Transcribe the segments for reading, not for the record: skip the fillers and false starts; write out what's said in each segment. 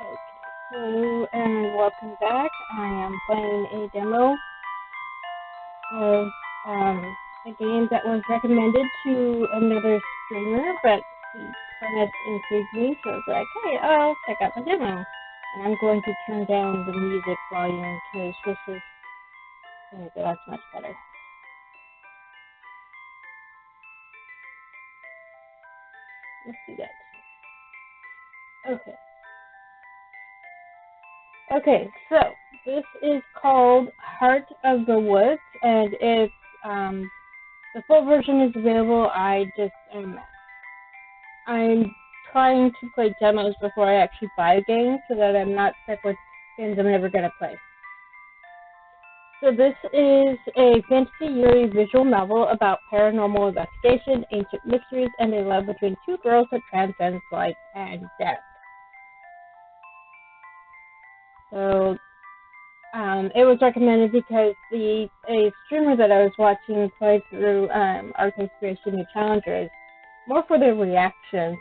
Okay, hello and welcome back. I am playing a demo of a game that was recommended to another streamer, but the premise intrigued me, so I was like, hey, I'll check out the demo. And I'm going to turn down the music volume because this is, okay, that's much better. Let's do that. Okay. Okay, so this is called Heart of the Woods, and it's the full version is available. I'm trying to play demos before I actually buy a game, so that I'm not stuck with games I'm never gonna play. So this is a fantasy yuri visual novel about paranormal investigation, ancient mysteries, and a love between two girls that transcends life and death. So it was recommended because a streamer that I was watching play through Art Inspiration New Challengers, more for their reactions,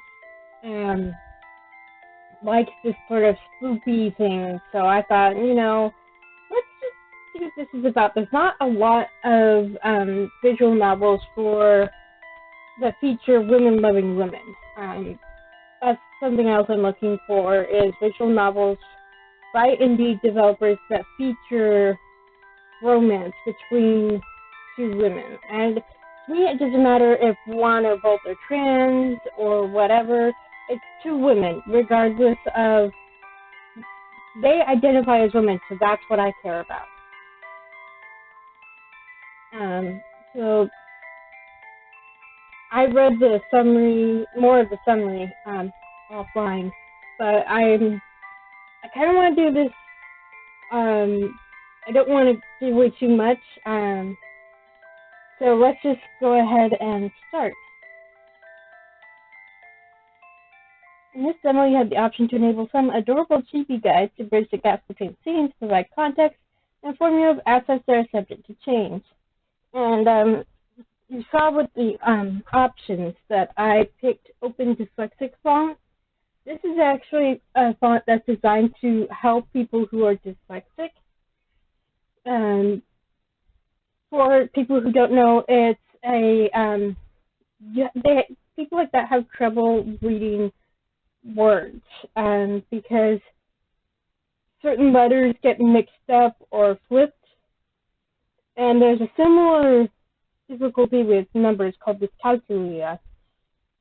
likes this sort of spoopy thing. So I thought, let's just see what this is about. There's not a lot of visual novels that feature women loving women. That's something else I'm looking for, is visual novels by indie developers that feature romance between two women. And to me, it doesn't matter if one or both are trans or whatever. It's two women, regardless of, they identify as women, so that's what I care about. So I read the summary, more of the summary offline, but I kind of want to do this. I don't want to do way too much. So let's just go ahead and start. In this demo, you have the option to enable some adorable chibi guides to bridge the gaps between scenes, provide context, and inform you of assets that are subject to change. And you saw with the options that I picked Open Dyslexic font. This is actually a font that's designed to help people who are dyslexic. For people who don't know, it's people like that have trouble reading words because certain letters get mixed up or flipped. And there's a similar difficulty with numbers called dyscalculia.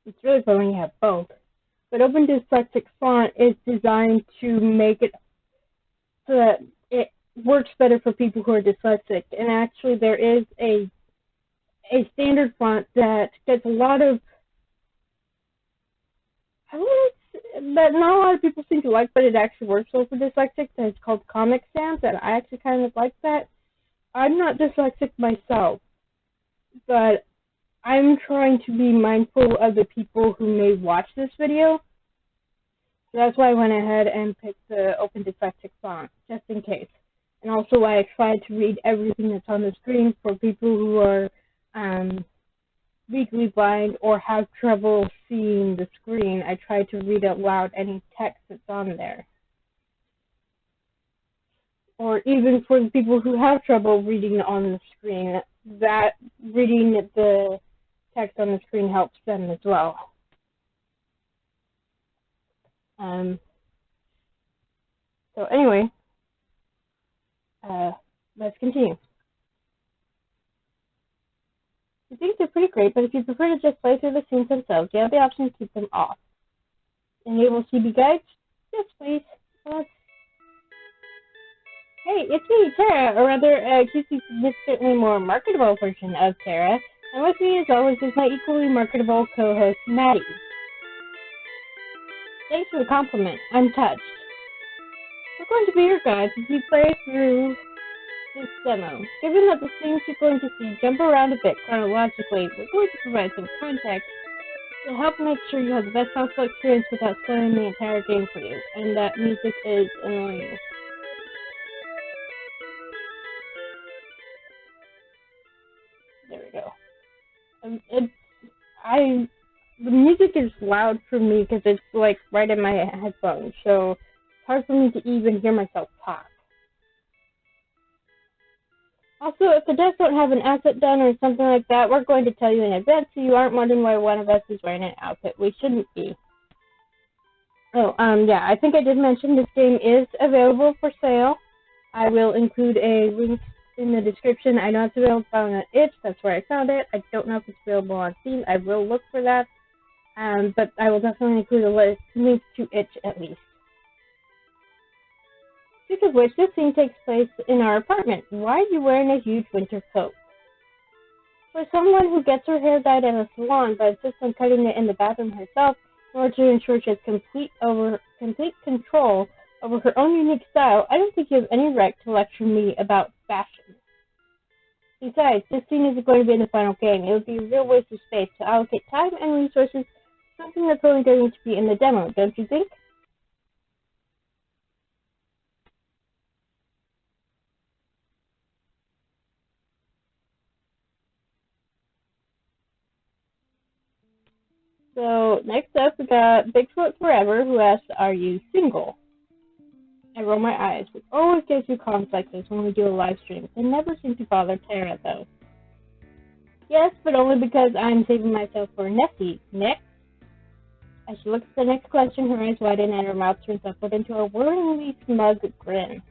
It's really fun when you have both. But Open Dyslexic font is designed to make it so that it works better for people who are dyslexic. And actually, there is a standard font that gets a lot of, that not a lot of people seem to like, but it actually works well for dyslexic. It's called Comic Sans, and I actually kind of like that. I'm not dyslexic myself, but I'm trying to be mindful of the people who may watch this video. So that's why I went ahead and picked the Open Dyslexic font, just in case. And also why I tried to read everything that's on the screen for people who are legally blind or have trouble seeing the screen. I try to read out loud any text that's on there. Or even for the people who have trouble reading on the screen, that reading the text on the screen helps them as well. So anyway, let's continue. I think they're pretty great, but if you prefer to just play through the scenes themselves, you have the option to keep them off. Enable CB guides? Yes, please. Hey, it's me, Tara, or rather, a significantly more marketable version of Tara, and with me, as always, is my equally marketable co-host, Maddie. Thanks for the compliment. I'm touched. We're going to be your guides as we play through this demo. Given that the scenes you're going to see jump around a bit chronologically, we're going to provide some context to help make sure you have the best possible experience without spoiling the entire game for you, and that music is annoying. There we go. The music is loud for me because it's like right in my headphones, so it's hard for me to even hear myself talk. Also, if the desks don't have an outfit done or something like that, we're going to tell you in advance so you aren't wondering why one of us is wearing an outfit we shouldn't be. Oh, yeah, I think I did mention this game is available for sale. I will include a link in the description. I know it's available on itch. That's where I found it. I don't know if it's available on Steam. I will look for that. But I will definitely include a link to itch at least. Speaking of which, this scene takes place in our apartment. Why are you wearing a huge winter coat? For someone who gets her hair dyed at a salon but insists on cutting it in the bathroom herself in order to ensure she has complete control over her own unique style, I don't think you have any right to lecture me about fashion. Besides, this scene isn't going to be in the final game. It would be a real waste of space to allocate time and resources to something that's only going to be in the demo, don't you think? So, next up, we got Bigfoot Forever, who asks, are you single? I roll my eyes. It always gives you comments like this when we do a live stream. They never seem to bother Tara, though. Yes, but only because I'm saving myself for Nessie. Next. As she looks at the next question, her eyes widen and her mouth turns upward into a worryingly smug grin.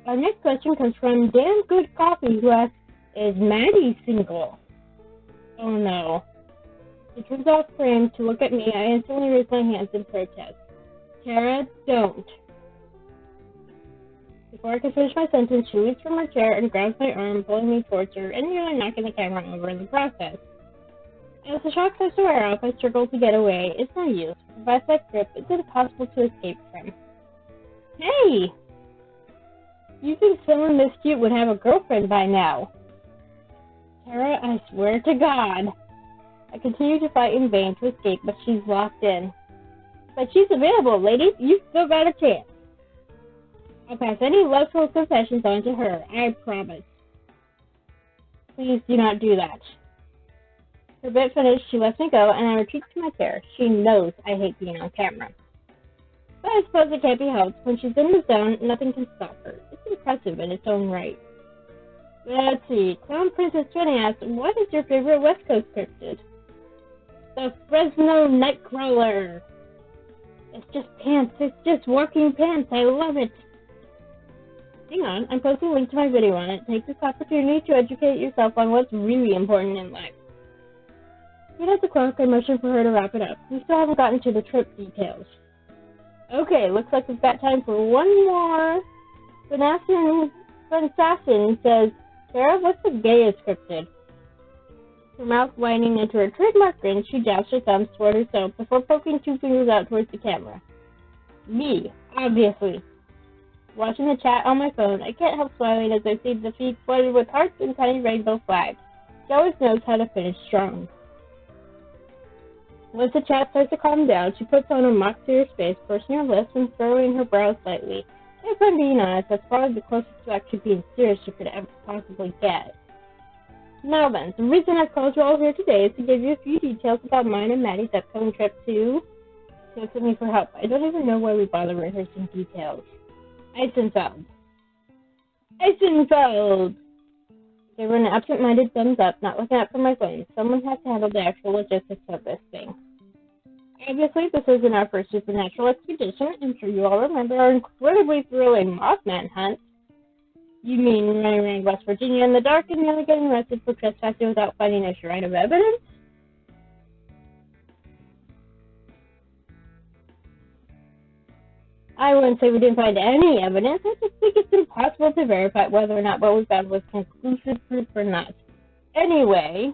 Our next question comes from Damn Good Coffee, who asks, is Maddie single? Oh no. She turns off frame to look at me. I instantly raise my hands in protest. Tara, don't. Before I can finish my sentence, she leaps from her chair and grabs my arm, pulling me towards her, and nearly knocking the camera over in the process. As the shock starts to wear off, I struggle to get away. It's no use. With a vice-like grip, it's impossible to escape from. Hey! You think someone this cute would have a girlfriend by now? Tara, I swear to God. I continue to fight in vain to escape, but she's locked in. But she's available, ladies. You've still got a chance. I'll pass any lustful confessions on to her, I promise. Please do not do that. Her bit finished, she lets me go, and I retreat to my chair. She knows I hate being on camera. But I suppose it can't be helped. When she's in the zone, nothing can stop her. It's impressive in its own right. Let's see. Clown Princess 20 asks, what is your favorite West Coast cryptid? The Fresno Nightcrawler. It's just pants. It's just working pants. I love it. Hang on, I'm posting a link to my video on it. Take this opportunity to educate yourself on what's really important in life. Right at the clock, I motion for her to wrap it up. We still haven't gotten to the trip details. Okay, looks like we've got time for one more. Assassin says, Sarah, what's the gayest cryptid? Her mouth widening into her trademark grin, she jabs her thumbs toward herself before poking two fingers out towards the camera. Me, obviously. Watching the chat on my phone, I can't help smiling as I see the feed flooded with hearts and tiny rainbow flags. She always knows how to finish strong. Once the chat starts to calm down, she puts on a mock serious face, pursing her lips and furrowing her brows slightly. If I'm being honest, that's probably the closest to actually being serious you could ever possibly get. Now then, the reason I've called you all here today is to give you a few details about mine and Maddie's upcoming trip to... She looks at me for help. I don't even know why we bother rehearsing details. Eisenfeld. Eisenfeld! Gave her an absent-minded thumbs up, not looking up from my phone. Someone has to handle the actual logistics of this thing. Obviously, this isn't our first supernatural expedition. I'm sure you all remember our incredibly thrilling Mothman hunt. You mean running around West Virginia in the dark and nearly getting arrested for trespassing without finding a shred of evidence? I wouldn't say we didn't find any evidence. I just think it's impossible to verify whether or not what we found was conclusive proof or not. Anyway,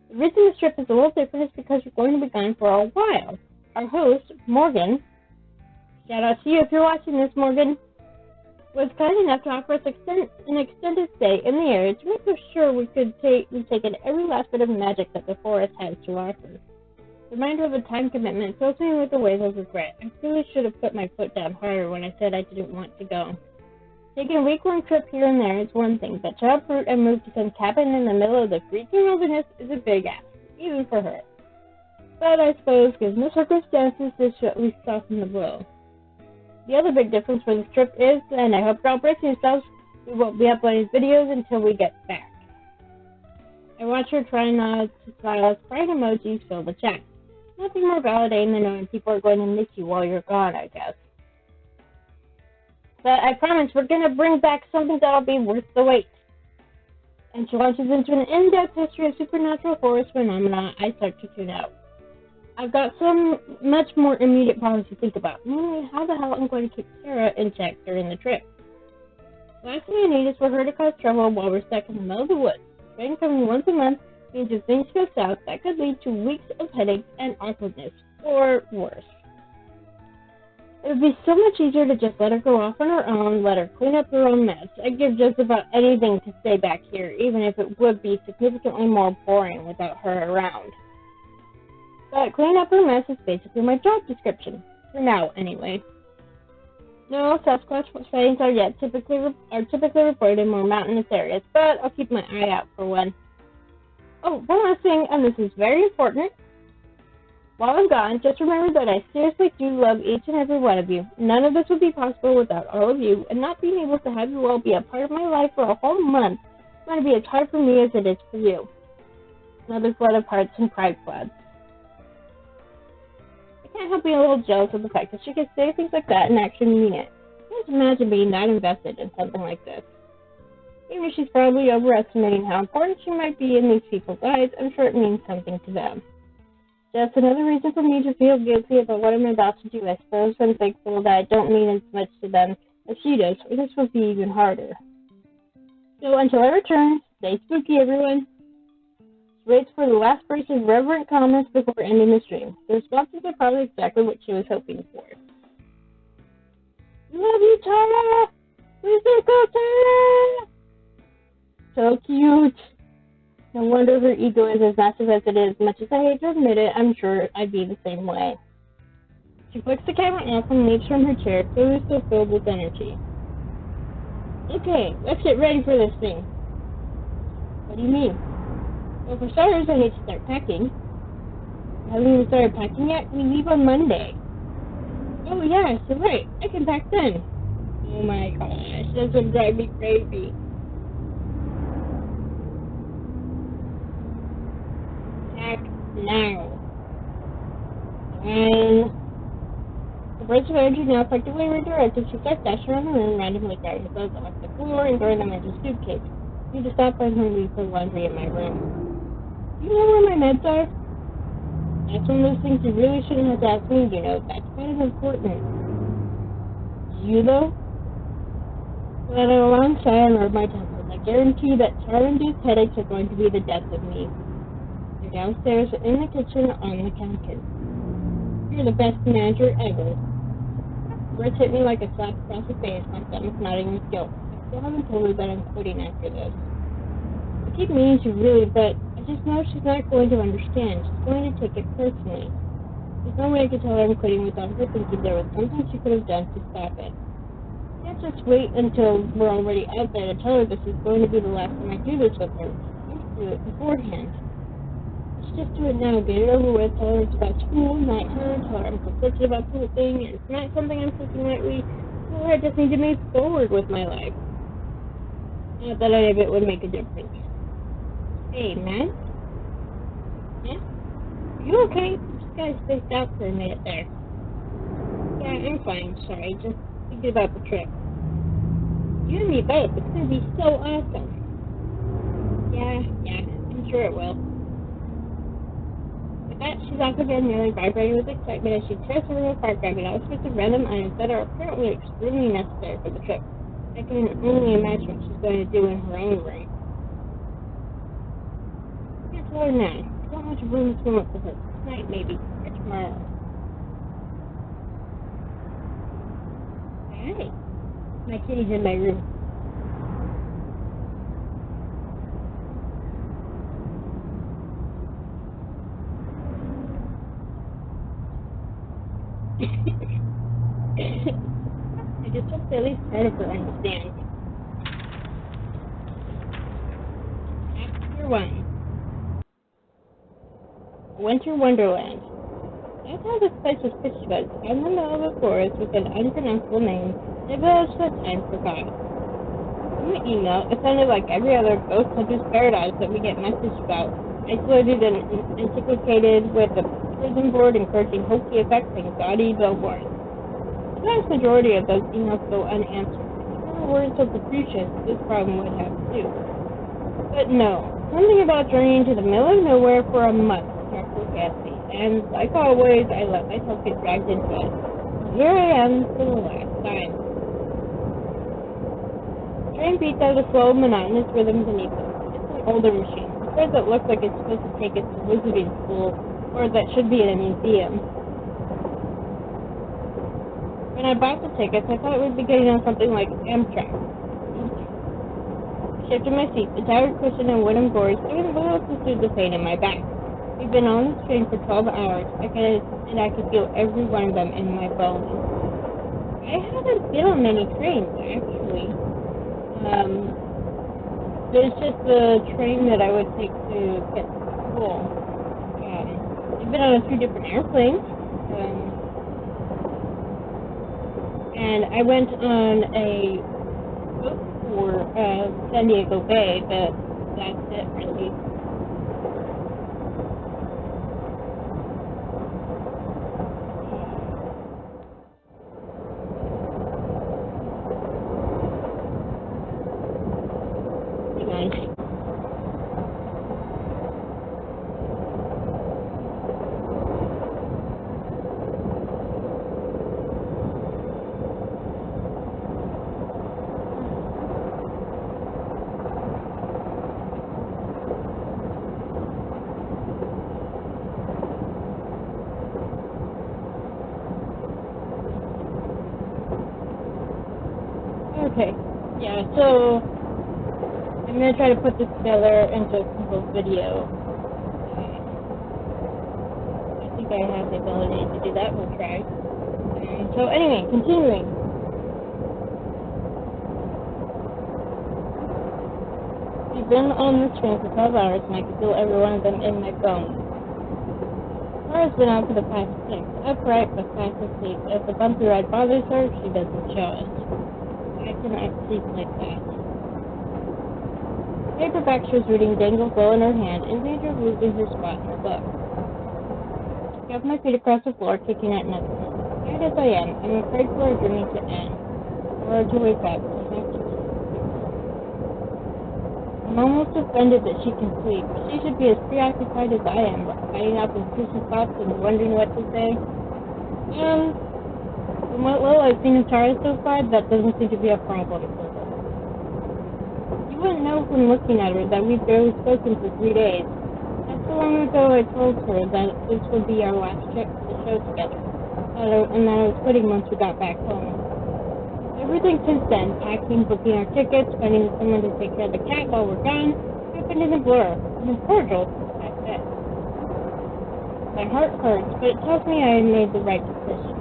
the reason this trip is a little different is because we're going to be gone for a while. Our host, Morgan, shout out to you if you're watching this, Morgan, was kind enough to offer us an extended stay in the area to make sure we taken every last bit of magic that the forest has to offer. The reminder of a time commitment fills me with a wave of regret. I really should have put my foot down harder when I said I didn't want to go. Taking a week-long trip here and there is one thing, but to uproot and move to some cabin in the middle of the freaking wilderness is a big ask, even for her. But I suppose, given the circumstances, this should at least soften the blow. The other big difference for this trip is, and I hope you're all bracing yourselves, we won't be uploading videos until we get back. I watch her try not to smile as crying emojis fill the chat. Nothing more validating than knowing people are going to miss you while you're gone, I guess. But I promise we're going to bring back something that'll be worth the wait. And she launches into an in-depth history of supernatural forest phenomena I start to tune out. I've got some much more immediate problems to think about, namely how the hell I'm going to keep Sarah in check during the trip. The last thing I need is for her to cause trouble while we're stuck in the middle of the woods. Rain coming once a month means if things go south, that could lead to weeks of headaches and awkwardness, or worse. It would be so much easier to just let her go off on her own, let her clean up her own mess. I'd give just about anything to stay back here, even if it would be significantly more boring without her around. But cleaning up her mess is basically my job description, for now anyway. No Sasquatch sightings are typically reported in more mountainous areas, but I'll keep my eye out for one. Oh, one last thing, and this is very important. While I'm gone, just remember that I seriously do love each and every one of you. None of this would be possible without all of you, and not being able to have you all be a part of my life for a whole month is going to be as hard for me as it is for you. Another flood of hearts and pride floods. I can't help being a little jealous of the fact that she can say things like that and actually mean it. I can't imagine being that invested in something like this. Even if she's probably overestimating how important she might be in these people's lives, I'm sure it means something to them. Just another reason for me to feel guilty about what I'm about to do. I suppose I'm thankful that I don't mean as much to them as she does, or this will be even harder. So until I return, stay spooky, everyone. Waits for the last person's reverent comments before ending the stream. The responses are probably exactly what she was hoping for. Love you, Tara! Please don't go, Tara! So cute. No wonder her ego is as massive as it is. Much as I hate to admit it, I'm sure I'd be the same way. She flicks the camera off and leaves from her chair, clearly still filled with energy. Okay, let's get ready for this thing. What do you mean? Well, for starters, I need to start packing. I haven't even started packing yet. We leave on Monday. Oh, yeah, so right. I can pack then. Oh my gosh, this would drive me crazy. Pack now. And the burst of energy now effectively redirected. She starts dashing around the room, randomly grabbing clothes off the floor and throwing them into a suitcase. I need to stop by and leave her laundry in my room. You know where my meds are? That's one of those things you really shouldn't have to ask me, you know. That's kind of important. You, though? But at a long sigh and rub my temples, I guarantee that Tara-induced headaches are going to be the death of me. You're downstairs in the kitchen on the counter. You're the best manager ever. Words hit me like a slap across the face, my stomach nodding with guilt. I still haven't told her that I'm quitting after this. I keep meaning to really, but I just know she's not going to understand. She's going to take it personally. There's no way I could tell her I'm quitting without her thinking there was something she could have done to stop it. I can't just wait until we're already out there to tell her this is going to be the last time I do this with her. I have to do it beforehand. Let's just do it now, get it over with, tell her it's about school, not her, tell her I'm conflicted about the whole thing, and it's not something I'm taking lightly, tell her I just need to move forward with my life. Not that any of it would make a difference. Hey, man? Yeah? Are you okay? Just got spaced out for a minute there. Yeah, I'm fine, sorry, just thinking about the trip. You and me both, it's gonna be so awesome. Yeah, I'm sure it will. With that, she's off again, nearly vibrating with excitement as she tears her room apart, grabbing all sorts of random items that are apparently extremely necessary for the trip. I can only imagine what she's going to do in her own room. I can't tell her now. I don't want to ruin this moment for her. Tonight, maybe. Or tomorrow. Hi. My kitty's in my room. I just hope at least part of her understands. Chapter 1. Winter Wonderland. That's how this place was pitched to us, in the middle of a forest with an unpronounceable name, and a village that time forgot. In the email, it sounded like every other ghost hunter's paradise that we get messaged about, isolated and antiquated with a prison board encouraging hokey effects and gaudy billboards. The vast majority of those emails go unanswered. If we were words so capricious, this problem would have too. But no, something about journeying to the middle of nowhere for a month struck with fancy, and like always, I let myself get dragged into it. So here I am for the last time. The train beats out a slow, monotonous rhythm beneath us. It's an older machine, a sort that looks like it's supposed to take us to wizarding school, or that should be in a museum. When I bought the tickets, I thought we'd be getting on something like Amtrak. I shifted my seat, the tired cushion and wooden boards doing little to soothe the pain in my back. We've been on this train for 12 hours, and I could feel every one of them in my bones. I haven't been on many trains, actually. There's just the train that I would take to get to school. I've been on a few different airplanes. And I went on a boat for San Diego Bay, but that's it, really. Hang on. Okay, yeah, so I'm going to try to put this together into a simple video. I think I have the ability to do that, we'll try. So anyway, continuing. We've been on this train for 12 hours and I can feel every one of them in my bones. Laura's been out for the past 6, upright but fast asleep. If the bumpy ride bothers her, she doesn't show it. I cannot sleep like that. The paperback she was reading dangled low in her hand, in danger of losing her spot in the book. I shoved my feet across the floor, kicking at nothing. Tired as I am, I'm afraid for our journey to end. For her to wake up, to have to talk to her. I'm almost offended that she can sleep. She should be as preoccupied as I am, fighting out intrusive thoughts and wondering what to say. From what little I've seen of Tara so far, that doesn't seem to be a problem for her. You wouldn't know from looking at her that we've barely spoken for 3 days. Not so long ago I told her that this would be our last trip to the show together, and that I was quitting once we got back home. Everything since then, packing, booking our tickets, finding someone to take care of the cat while we're gone, happened in a blur. I've been cordial, that's it. My heart hurts, but it tells me I made the right decision.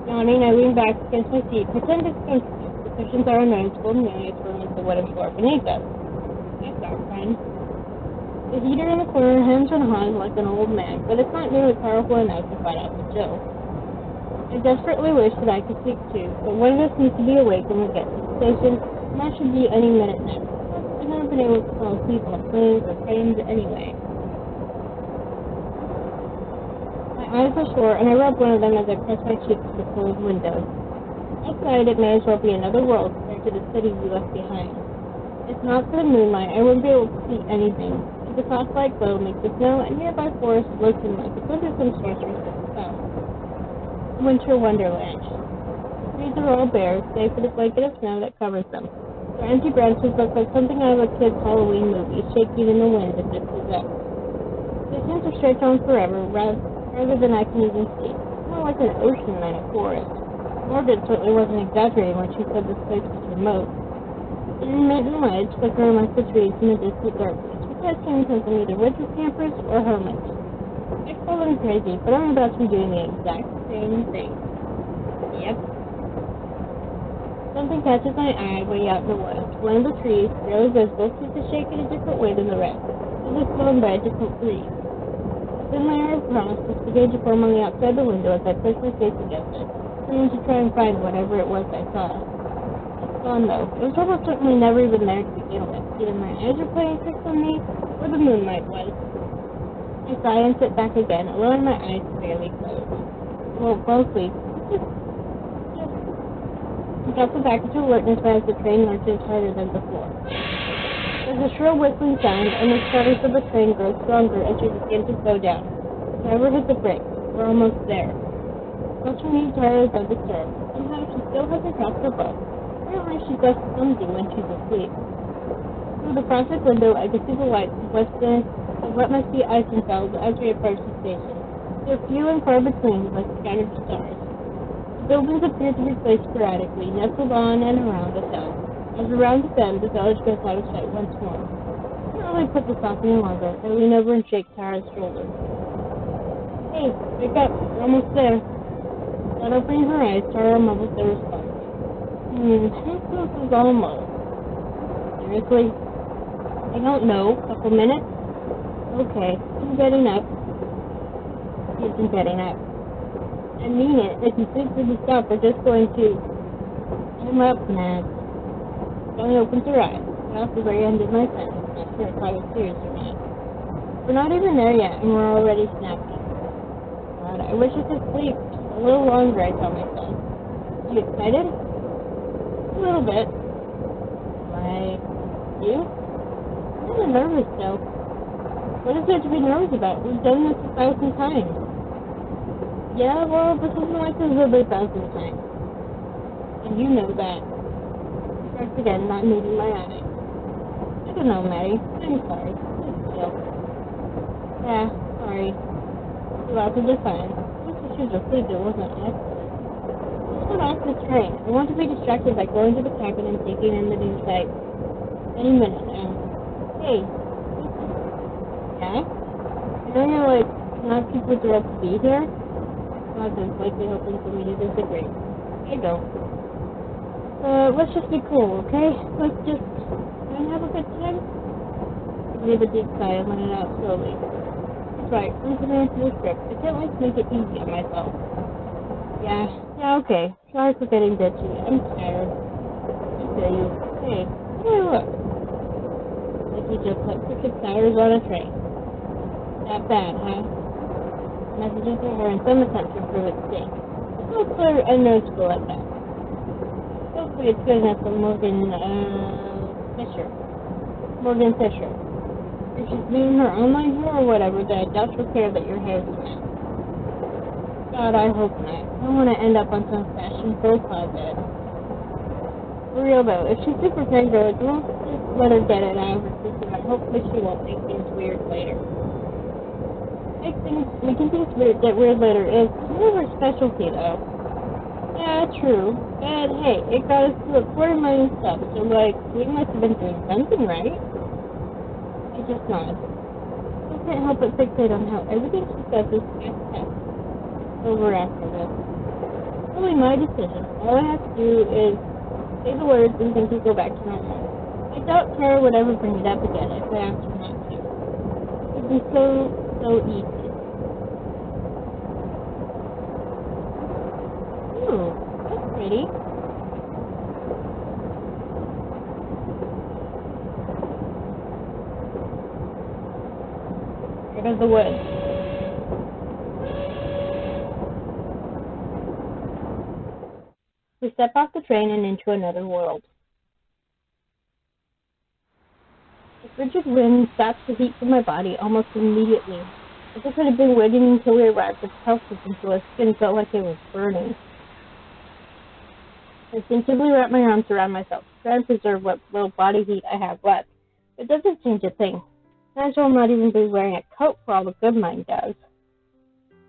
Yawning, I lean back against my seat, pretend it's comfortable. The cushions are unnoticeable, and the eyes firm into the wooden floor beneath us. That's not fun. The heater in the corner hems and haws like an old man, but it's not nearly powerful enough to fight off the chill. I desperately wish that I could sleep too, but one of us needs to be awake when we get to the station, and that should be any minute now. Plus, I've never been able to fall asleep on planes or trains anyway. My eyes are sore, and I rub one of them as I press my cheeks to the closed window. Outside, it may as well be another world compared to the city we left behind. If not for the moonlight, I wouldn't be able to see anything. The soft light glow makes the snow and nearby forest glisten like it's under some sorcerer's spell. Winter wonderland. The trees are all bare, save for the blanket of snow that covers them. Their empty branches look like something out of a kid's Halloween movie, shaking in the wind as if possessed. They seem to stretch on forever, rather than I can even see. It's more like an ocean than a forest. Morgan certainly wasn't exaggerating when she said this place was remote. Intermittent lights flicker amongst the trees in the distant darkness, which I assume comes from either winter campers or hermits. I call them crazy, but I'm about to be doing the exact same thing. Yep. Something catches my eye way out in the woods. One of the trees, barely visible, seems to shake in a different way than the rest, as if blown by a different breeze. A thin layer of frost was beginning to form on the outside of the window as I pushed my face against it, trying to try and find whatever it was I saw. It's gone, though. It was almost certainly never even there to begin with. Either my eyes were playing tricks on me, or the moonlight was. I sigh and sit back again, allowing my eyes to barely close. Well, mostly. I dropped back into alertness as the train lurches harder than before. There's a shrill whistling sound, and the stutters of the train grow stronger as we begin to slow down. The driver hits the brakes. We're almost there. Watching the entire is undisturbed. Somehow she still hasn't dropped her book. Apparently she's just clumsy when she's asleep. Through the frosted window, I can see the lights of what must be Eisenfeld as we approach the station. They're few and far between, like scattered stars. The buildings appear to be placed sporadically, nestled on and around the hill. As we round the bend, the village goes out of sight once more. I can't really put this off any longer. I lean over and shake Tara's shoulder. Hey, wake up. We're almost there. Not opening her eyes, Tara mumbles the response. This is almost. Seriously? I don't know. Couple minutes? Okay, I'm getting up. Isn't getting up. I mean it. If you think we can stop, we're just going to... I'm up, Matt. She only opens her eyes. That's the very end of my sentence. Not sure if I was serious or not. We're not even there yet, and we're already snapping. God, I wish I could sleep a little longer, I tell myself. You excited? A little bit. Like, you? I'm kind of nervous, though. What is there to be nervous about? We've done this 1,000 times. Yeah, well, this isn't like this over 1,000 times. And you know that. Starts again, not meeting my eye. I don't know, Maddie. I'm sorry. Just chill. Yeah, sorry. Too loud to define. She was asleep, it wasn't accident. Let's get off this train. I want to be distracted by going to the cabin and taking in the new sight. Any minute now. Hey, listen. Yeah? I know you're like not super thrilled to be here. God is likely hoping for me to disagree. I don't. Let's just be cool, okay? Let's just have a good time. I breathe a deep sigh and let it out slowly. Right, I'm committed to the script. I can't like to make it easy on myself. Yeah, okay. Sorry for getting bitchy. I'm tired. I feel you. Hey, how do I look? Like you just put 6 hours on a train. That bad, huh? Messages to her in some attempt to improve its state. It's so clear and noticeable at that. Hopefully it's good enough for Morgan Fisher. If she's doing her online hair or whatever, then I doubt she'll care that your hair's a mess. God, I hope not. I don't want to end up on some fashion profile bed. For real though, if she's super fangirl, don't just let her get it out of her system, and hopefully she won't make things weird later. Making things get weird later is kind of her specialty though. Yeah, true. But hey, it got us to 250,000 subs, so like, we must have been doing something right. I just nod. I can't help but fixate on how everything she says is past. Over after this. It's really my decision. All I have to do is say the words and things will go back to normal. I doubt Tara would ever bring it up again if I asked her not to. It'd be so easy. Ooh, that's pretty. Out of the woods. We step off the train and into another world. The frigid wind stops the heat from my body almost immediately. As if it had been waiting until we arrived at the health system so our skin felt like it was burning. I instinctively wrap my arms around myself, trying to preserve what little body heat I have left. It doesn't change a thing. Might as well not even be wearing a coat for all the good mine does.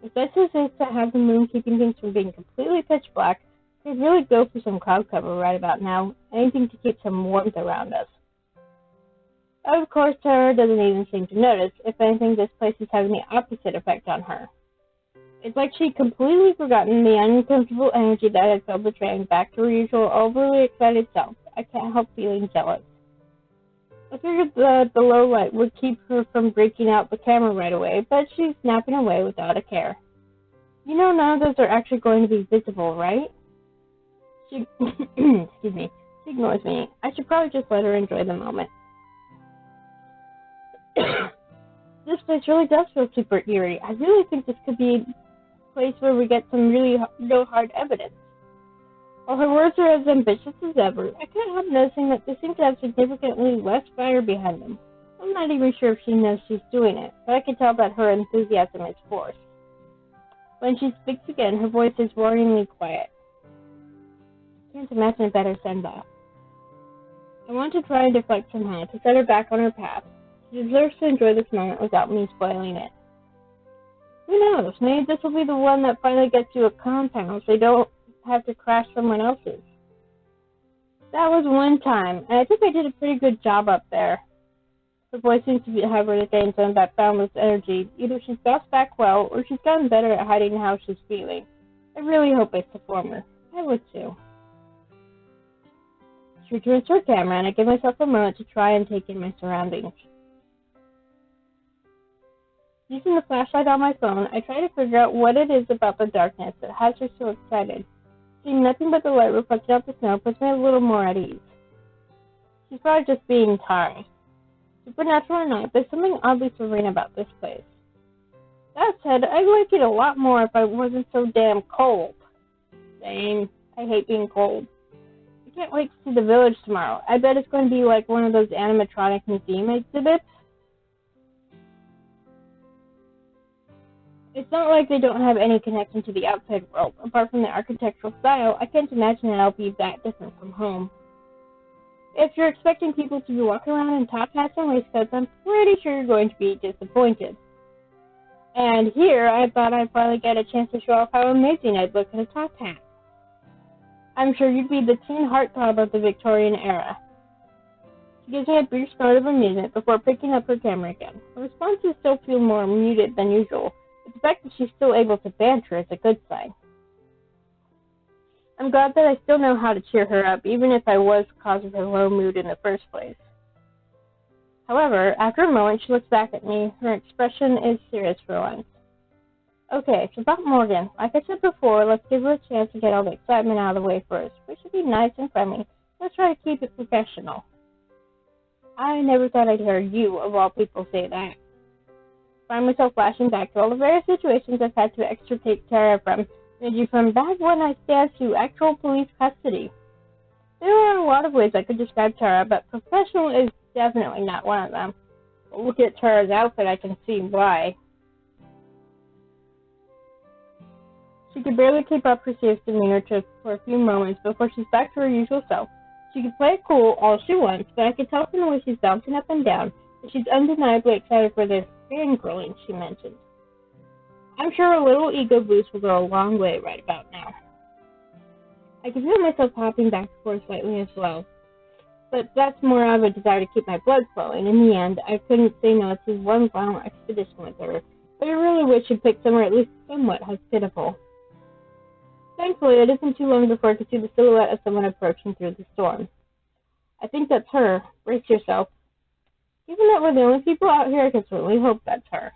It's nice to have the moon keeping things from being completely pitch black. We'd really go for some cloud cover right about now. Anything to keep some warmth around us. Of course, Tara doesn't even seem to notice. If anything, this place is having the opposite effect on her. It's like she'd completely forgotten the uncomfortable energy that had filled the train back to her usual overly excited self. I can't help feeling jealous. I figured that the low light would keep her from breaking out the camera right away, but she's snapping away without a care. You know none of those are actually going to be visible, right? She, excuse me, she ignores me. I should probably just let her enjoy the moment. This place really does feel super eerie. I really think this could be a place where we get some really real hard evidence. While her words are as ambitious as ever, I can't help noticing that they seem to have significantly less fire behind them. I'm not even sure if she knows she's doing it, but I can tell that her enthusiasm is forced. When she speaks again, her voice is worryingly quiet. Can't imagine a better send-off. I want to try and deflect somehow to set her back on her path. She deserves to enjoy this moment without me spoiling it. Who knows? Maybe this will be the one that finally gets to a compound so they don't have to crash someone else's. That was one time, and I think I did a pretty good job up there. Her voice seems to have retained some of that boundless energy. Either she's bounced back well, or she's gotten better at hiding how she's feeling. I really hope it's the former. I would too. She returns to her camera, and I give myself a moment to try and take in my surroundings. Using the flashlight on my phone, I try to figure out what it is about the darkness that has her so excited. Seeing nothing but the light reflected off the snow puts me a little more at ease. She's probably just being Tara. Supernatural or not, there's something oddly serene about this place. That said, I'd like it a lot more if I wasn't so damn cold. Same. I hate being cold. I can't wait to see the village tomorrow. I bet it's going to be like one of those animatronic museum exhibits. It's not like they don't have any connection to the outside world. Apart from the architectural style, I can't imagine that it'll be that different from home. If you're expecting people to be walking around in top hats and waistcoats, I'm pretty sure you're going to be disappointed. And here, I thought I'd finally get a chance to show off how amazing I'd look in a top hat. I'm sure you'd be the teen heartthrob of the Victorian era. She gives me a brief snort of amusement before picking up her camera again. Her responses still feel more muted than usual. The fact that she's still able to banter is a good sign. I'm glad that I still know how to cheer her up, even if I was the cause of her low mood in the first place. However, after a moment, she looks back at me. Her expression is serious for once. Okay, so about Morgan. Like I said before, let's give her a chance to get all the excitement out of the way first. We should be nice and friendly. Let's try to keep it professional. I never thought I'd hear you, of all people, say that. Find myself flashing back to all the various situations I've had to extricate Tara from, ranging from bad one-night stands to actual police custody. There are a lot of ways I could describe Tara, but professional is definitely not one of them. But look at Tara's outfit, I can see why. She could barely keep up her serious demeanor for a few moments before she's back to her usual self. She can play it cool all she wants, but I can tell from the way she's bouncing up and down that she's undeniably excited for this fangirling she mentioned. I'm sure a little ego boost will go a long way right about now. I can feel myself hopping back and forth slightly as well, but that's more of a desire to keep my blood flowing. In the end, I couldn't say no to one final expedition with her, but I really wish she'd pick somewhere at least somewhat hospitable. Thankfully, it isn't too long before I can see the silhouette of someone approaching through the storm. I think that's her. Brace yourself. Given that we're the only people out here, I can certainly hope that's her.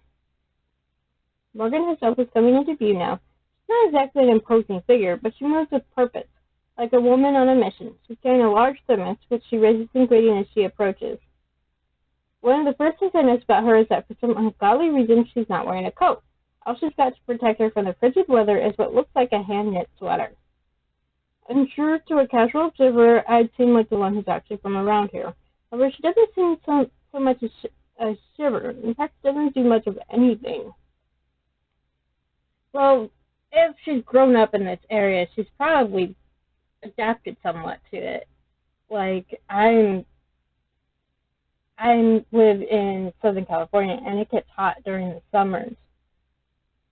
Morgan herself is coming into view now. She's not exactly an imposing figure, but she moves with purpose, like a woman on a mission. She's carrying a large thermos, which she raises in greeting as she approaches. One of the first things I notice about her is that for some ungodly reason, she's not wearing a coat. All she's got to protect her from the frigid weather is what looks like a hand-knit sweater. I'm sure to a casual observer, I'd seem like the one who's actually from around here. However, she doesn't seem so much a shiver. In fact, she doesn't do much of anything. Well, if she's grown up in this area, she's probably adapted somewhat to it. Like, I live in Southern California, and it gets hot during the summers.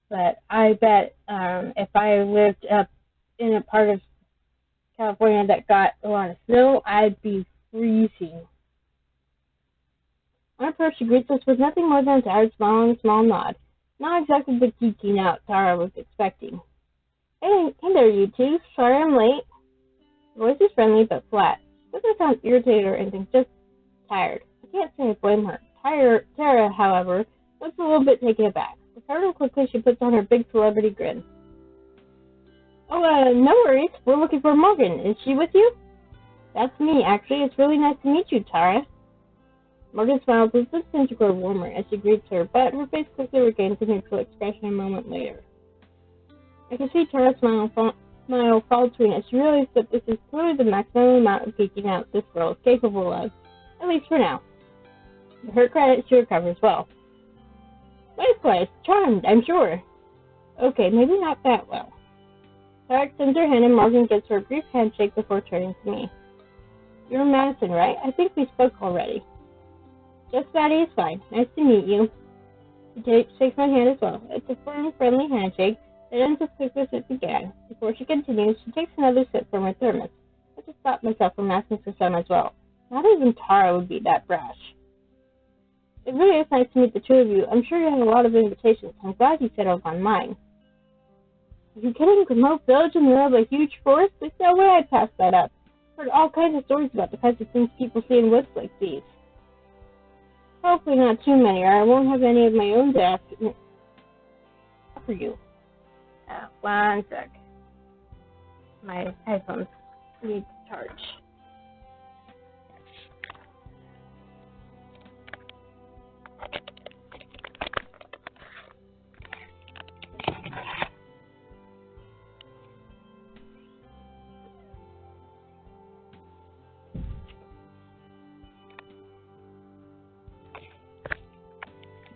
But I bet if I lived up in a part of California that got a lot of snow, I'd be freezing. On approach, she greets us with nothing more than a tired smile and a small nod. Not exactly the geeking out Tara was expecting. Hey there, you two. Sorry I'm late. The voice is friendly but flat. Doesn't sound irritated or anything, just tired. can't seem to blame her. Tara, however, looks a little bit taken aback. Recovering quickly, she puts on her big celebrity grin. Oh, no worries. We're looking for Morgan. Is she with you? That's me, actually. It's really nice to meet you, Tara. Morgan smiles and seems to grow warmer as she greets her, but her face quickly regains a neutral expression a moment later. I can see Tara's smile faltering as she realizes that this is clearly the maximum amount of geeking out this girl is capable of, at least for now. To her credit, she recovers well. Likewise, charmed, I'm sure. Okay, maybe not that well. Tara extends her hand and Morgan gives her a brief handshake before turning to me. You're Madison, right? I think we spoke already. Just Maddie is fine. Nice to meet you. She shakes my hand as well. It's a firm, friendly handshake that ends as quick as it began. Before she continues, she takes another sip from her thermos. I just stopped myself from asking for some as well. Not even Tara would be that brash. It really is nice to meet the two of you. I'm sure you have a lot of invitations. I'm glad you settled on mine. Are you kidding? Remote village in the middle of a huge forest? There's no way I'd pass that up. I've heard all kinds of stories about the kinds of things people see in woods like these. Hopefully not too many, or I won't have any of my own to offer you. One sec. My headphones need to charge.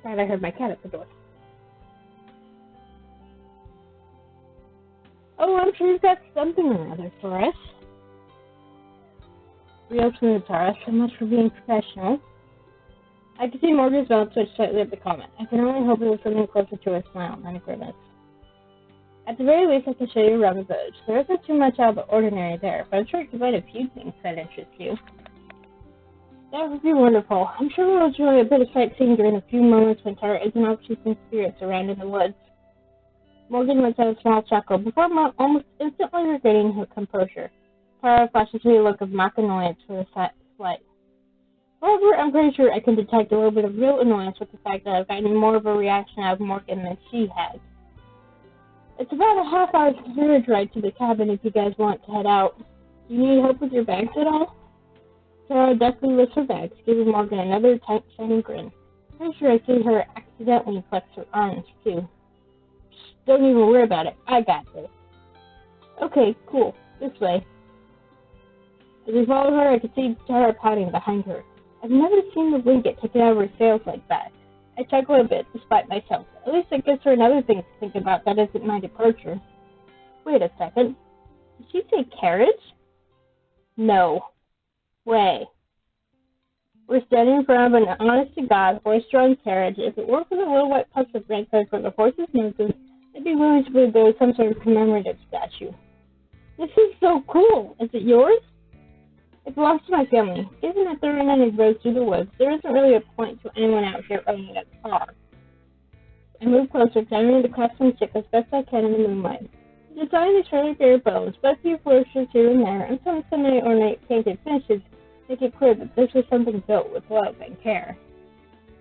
I thought I heard my cat at the door. Oh, I'm sure you've got something or other for us. Reopening the Tara, so much for being professional. I can see Morgan's mouth twitch slightly at the comment. I can only hope it was something closer to a smile than a grimace. At the very least, I can show you around the village. There isn't too much out of the ordinary there, but I'm sure you can find a few things that interest you. That would be wonderful. I'm sure we'll enjoy a bit of sightseeing during a few moments when Tara isn't up chasing spirits around in the woods. Morgan lets out a small chuckle before almost instantly regaining her composure. Tara flashes me a look of mock annoyance for a slight. However, I'm pretty sure I can detect a little bit of real annoyance with the fact that I've gotten more of a reaction out of Morgan than she has. It's about a half-hour carriage ride to the cabin if you guys want to head out. Do you need help with your bags at all? Tara deftly lifts her bags, giving Morgan another tight, shiny grin. Pretty sure I see her accidentally flex her arms, too. Don't even worry about it. I got this. Okay, cool. This way. As we follow her, I can see Tara pouting behind her. I've never seen the wind get taken out of her sails like that. I chuckle a bit, despite myself. At least it gives her another thing to think about that isn't my departure. Wait a second. Did she say carriage? No. Way. We're standing in front of an honest-to-God, horse-drawn carriage. If it weren't for the little white puffs of red clay for the horses' noses, I'd be willing to believe there was some sort of commemorative statue. This is so cool. Is it yours? It belongs to my family. Given that they're running roads through the woods, there isn't really a point to anyone out here owning a car. I move closer, examining the craftsmanship as best I can in the moonlight. The design is fairly bare bones, but a few flourishes here and there, and some semi-ornate painted finishes make it clear that this was something built with love and care.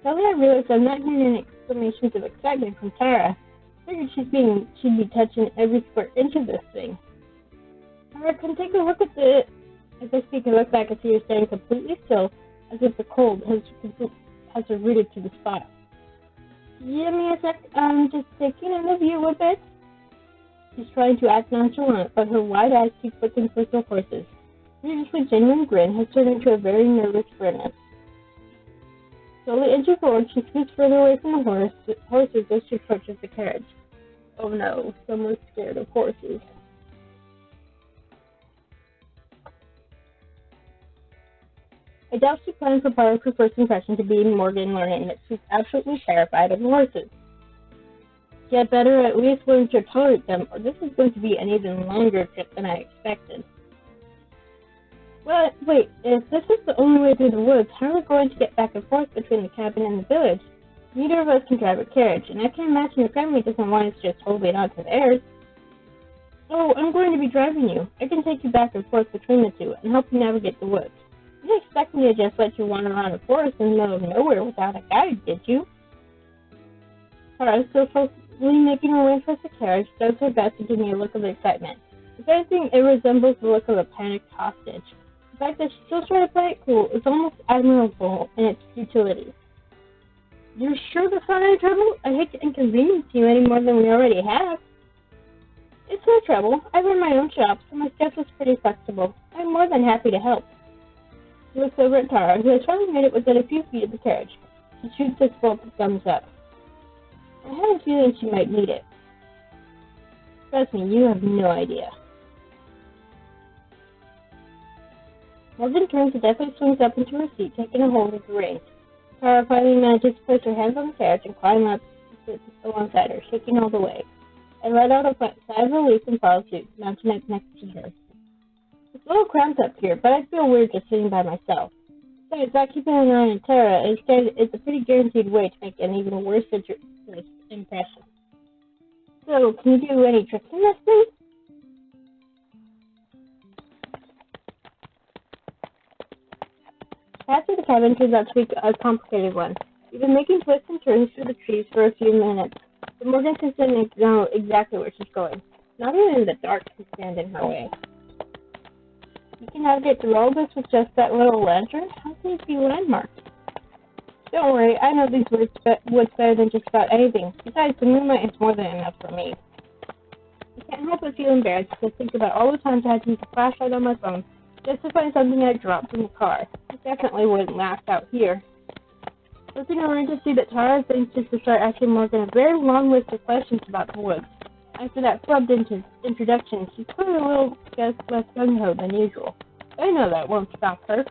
Now that I realize I'm not hearing any exclamations of excitement from Tara, I figured she'd be touching every square inch of this thing. Tara, can take a look at the... As I speak, I look back and see her standing completely still, as if the cold has her rooted to the spot. Give me a sec, just taking in the view a bit. She's trying to act nonchalant, but her wide eyes keep looking for the horses. Previously genuine grin has turned into a very nervous grimace. Slowly inching forward, she scoots further away from the horses as she approaches the carriage. Oh no, someone's scared of horses. I doubt she plans for part of her first impression to be Morgan learning that she's absolutely terrified of horses. She had better at least learn to tolerate them, or this is going to be an even longer trip than I expected. Well, wait, if this is the only way through the woods, how are we going to get back and forth between the cabin and the village? Neither of us can drive a carriage, and I can imagine your family doesn't want us just holding on to theirs. Oh, I'm going to be driving you. I can take you back and forth between the two and help you navigate the woods. You didn't expect me to just let you wander around the forest in the middle of nowhere without a guide, did you? Tara, still slowly making her way towards the carriage, does her best to give me a look of excitement. If anything, it resembles the look of a panicked hostage. The fact that she's still trying to play it cool is almost admirable in its futility. You're sure that's not any trouble? I hate to inconvenience you any more than we already have. It's no trouble. I run my own shop, so my schedule's pretty flexible. I'm more than happy to help. She looks over at Tara, who has finally made it within a few feet of the carriage. She shoots us both a thumbs up. I have a feeling she might need it. Trust me, you have no idea. Morgan turns and definitely swings up into her seat, taking a hold of the reins. Tara finally manages to place her hands on the carriage and climb up alongside her, shaking all the way. I let out a sigh of relief and follow suit, mounting up next to her. It's a little cramped up here, but I feel weird just sitting by myself. Besides, not keeping an eye on Tara is a pretty guaranteed way to make an even worse impression. So, can you do any tricks in this, please? The path to the cabin turns out to be a complicated one. We've been making twists and turns through the trees for a few minutes, but Morgan doesn't know exactly where she's going. Not even in the dark can stand in her way. You can navigate through all this with just that little lantern? How can it be landmarked? Don't worry, I know these woods better than just about anything. Besides, the moonlight is more than enough for me. I can't help but feel embarrassed to think about all the times I had to use a flashlight on my phone just to find something I dropped in the car. It definitely wouldn't last out here. Looking around to see that Tara is anxious to start asking Morgan a very long list of questions about the woods. After that flubbed introduction, she's clearly a little less gung-ho than usual. I know that won't stop her.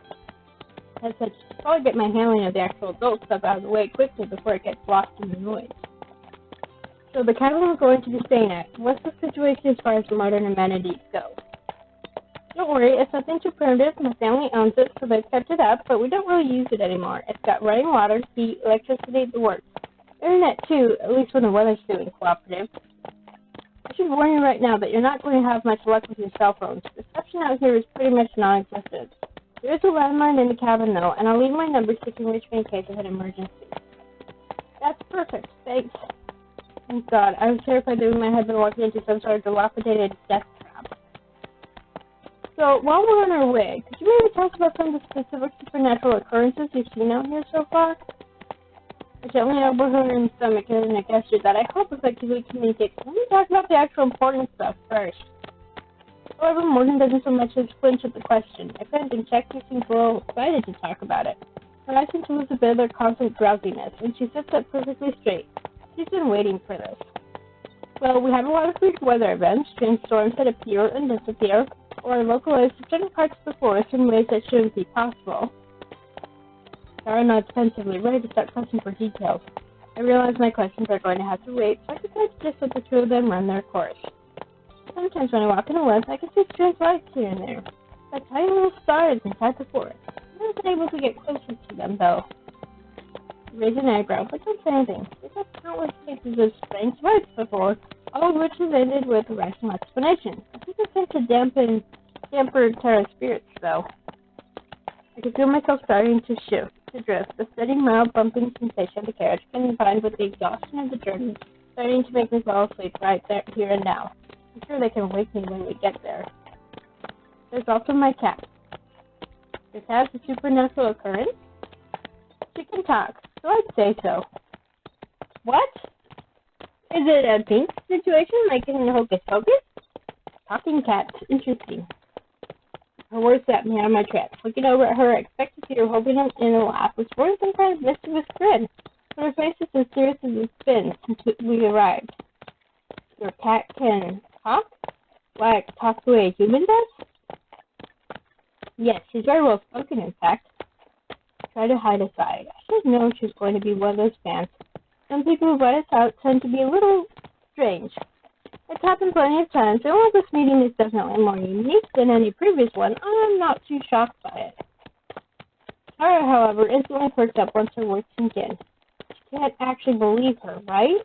As such, I'll probably get my handling of the actual adult stuff out of the way quickly before it gets lost in the noise. So the cabin we're going to be staying at, what's the situation as far as the modern amenities go? Don't worry, it's nothing too primitive. My family owns it, so they've kept it up, but we don't really use it anymore. It's got running water, heat, electricity, the works. Internet too, at least when the weather's feeling cooperative. I should warn you right now that you're not going to have much luck with your cell phones. Reception out here is pretty much non-existent. There is a landline in the cabin though, and I'll leave my number so you can reach me in case of an emergency. That's perfect, thanks. Thank God, I was terrified that we might have been walking into some sort of dilapidated death trap. So, while we're on our way, could you maybe tell us about some of the specific supernatural occurrences you've seen out here so far? I gently elbow her in the stomach in a gesture that I hope effectively communicates. Let me talk about the actual important stuff first. However, Morgan doesn't so much as flinch at the question. If anything, she seems a little excited to talk about it. Her eyes seem to lose a bit of their constant drowsiness, and she sits up perfectly straight. She's been waiting for this. Well, we have a lot of freak weather events, strange storms that appear and disappear, or localize certain parts of the forest in ways that shouldn't be possible. Tara nods pensively, ready to start pressing for details. I realize my questions are going to have to wait, so I decide to just let the two of them run their course. Sometimes when I walk in the woods, I can see strange lights here and there, like tiny little stars inside the forest. I've never been able to get closer to them, though. I raise an eyebrow, but don't say anything. We've had countless cases of strange lights before, all of which have ended with a rational explanation. I think it tends to damper Tara's spirits, though. I can feel myself starting to drift. The steady, mild bumping sensation of the carriage, combined with the exhaustion of the journey, starting to make me fall asleep right there, here and now. I'm sure they can wake me when we get there. There's also my cat. This has a supernatural occurrence. She can talk, so I'd say so. What? Is it a pink situation, like in Hocus Pocus? Talking cats. Interesting. Her words set me on my tracks. Looking over at her, I expect to see her hoping in a laugh, with sporting some kind of mischievous grin. But her face is as serious as it's been since we arrived. Your cat can talk? Like, talk the way a human does? Yes, she's very well spoken, in fact. I try to hide a sigh. I should have known she was going to be one of those fans. Some people who write us out tend to be a little strange. It's happened plenty of times, and while this meeting is definitely more unique than any previous one, I'm not too shocked by it. Tara, however, instantly perked up once her words sink in. She can't actually believe her, right?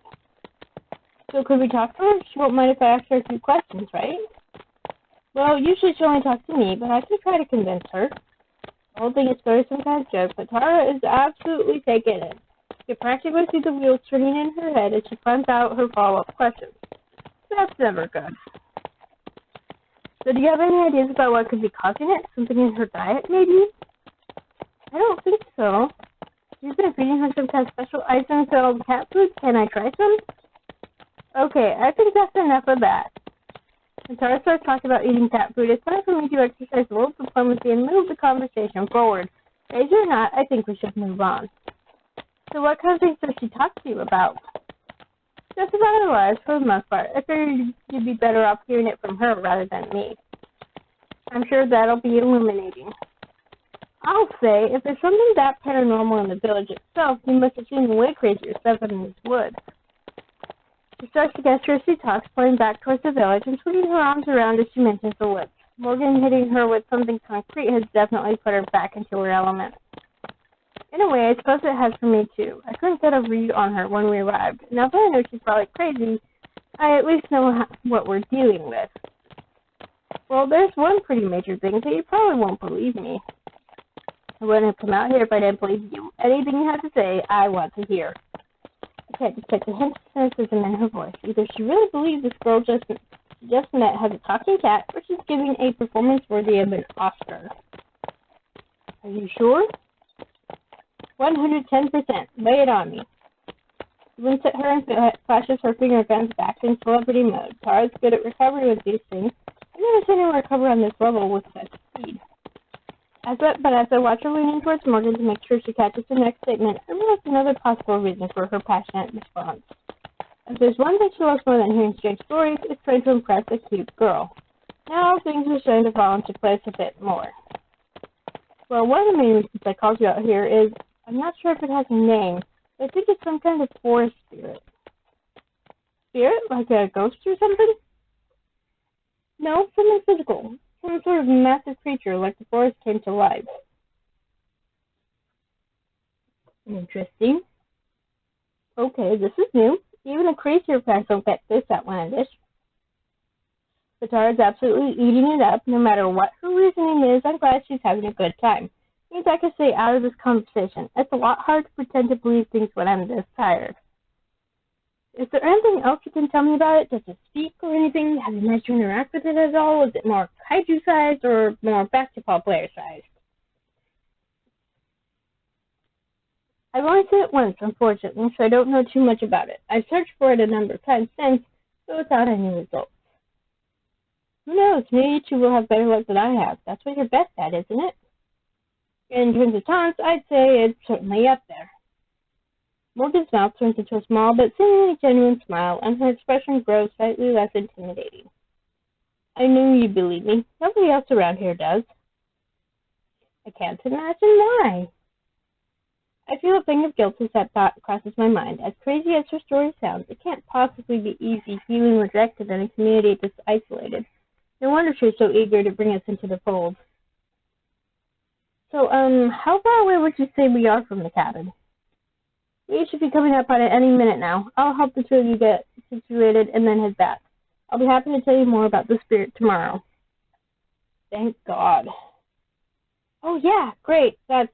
So could we talk to her? She won't mind if I ask her a few questions, right? Well, usually she only talks to me, but I could try to convince her. The whole thing is clearly some kind of joke, but Tara is absolutely taking it. You can practically see the wheels turning in her head as she plans out her follow-up questions. That's never good. So do you have any ideas about what could be causing it? Something in her diet, maybe? I don't think so. She's been feeding her some kind of special item-filled cat food. Can I try some? Okay, I think that's enough of that. When Tara starts talking about eating cat food, it's time for me to exercise a little diplomacy and move the conversation forward. Crazy or not, I think we should move on. So what kind of things does she talk to you about? Just about her lives, for the most part. I figured you'd be better off hearing it from her rather than me. I'm sure that'll be illuminating. I'll say, if there's something that paranormal in the village itself, you must have seen way crazier stuff in this wood. She starts to gesture as she talks, pointing back towards the village and swinging her arms around as she mentions the woods. Morgan hitting her with something concrete has definitely put her back into her element. In a way, I suppose it has for me too. I couldn't get a read on her when we arrived. Now that I know she's probably crazy, I at least know what we're dealing with. Well, there's one pretty major thing that you probably won't believe me. I wouldn't have come out here if I didn't believe you. Anything you have to say, I want to hear. I can't detect a hint of cynicism in her voice. Either she really believes this girl just met has a talking cat, or she's giving a performance worthy of an Oscar. Are you sure? 110%. Lay it on me. She winks at her and flashes her finger guns back in celebrity mode. Tara's good at recovery with these things. I've never seen her recover on this level with such speed. As I watch her leaning towards Morgan to make sure she catches the next statement, I realize another possible reason for her passionate response. If there's one thing she loves more than hearing strange stories, it's trying to impress a cute girl. Now things are starting to fall into place a bit more. Well, one of the main reasons I called you out here is, I'm not sure if it has a name, but I think it's some kind of forest spirit. Spirit? Like a ghost or something? No, something physical. Some sort of massive creature like the forest came to life. Interesting. Okay, this is new. Even the crazier fans don't get this outlandish. Tara's absolutely eating it up. No matter what her reasoning is, I'm glad she's having a good time. Means I can stay out of this conversation. It's a lot hard to pretend to believe things when I'm this tired. Is there anything else you can tell me about it? Does it speak or anything? Have you managed to interact with it at all? Is it more kaiju sized or more basketball player sized? I've only seen it once, unfortunately, so I don't know too much about it. I've searched for it a number of times since, but without any results. Who knows? Maybe you two will have better luck than I have. That's what you're best at, isn't it? In terms of taunts, I'd say it's certainly up there. Morgan's mouth turns into a small but seemingly genuine smile, and her expression grows slightly less intimidating. I knew you'd believe me. Nobody else around here does. I can't imagine why. I feel a pang of guilt as that thought crosses my mind. As crazy as her story sounds, it can't possibly be easy feeling rejected in a community this isolated. No wonder she's so eager to bring us into the fold. So, how far away would you say we are from the cabin? We should be coming up on it any minute now. I'll help the two of you get situated and then head back. I'll be happy to tell you more about the spirit tomorrow. Thank God. Oh yeah, great. That's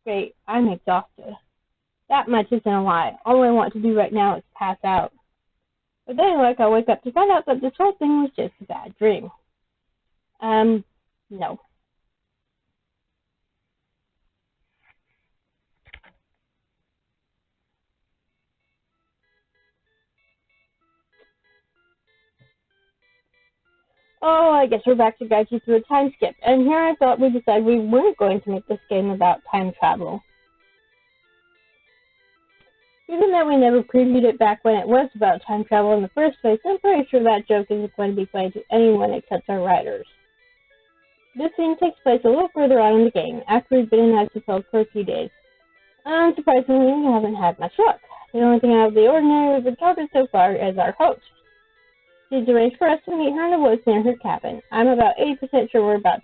great. I'm exhausted. That much isn't a lie. All I want to do right now is pass out. But then I'll wake up to find out that this whole thing was just a bad dream. No. Oh, I guess we're back to guide you through a time skip. And here I thought we decided we weren't going to make this game about time travel. Even though we never previewed it back when it was about time travel in the first place, I'm pretty sure that joke isn't going to be played to anyone except our writers. This scene takes place a little further on in the game, after we've been in Icefield for a few days. Unsurprisingly, we haven't had much luck. The only thing out of the ordinary we've encountered so far is our host. She's arranged for us to meet her in the woods near her cabin. I'm about 80% sure we're going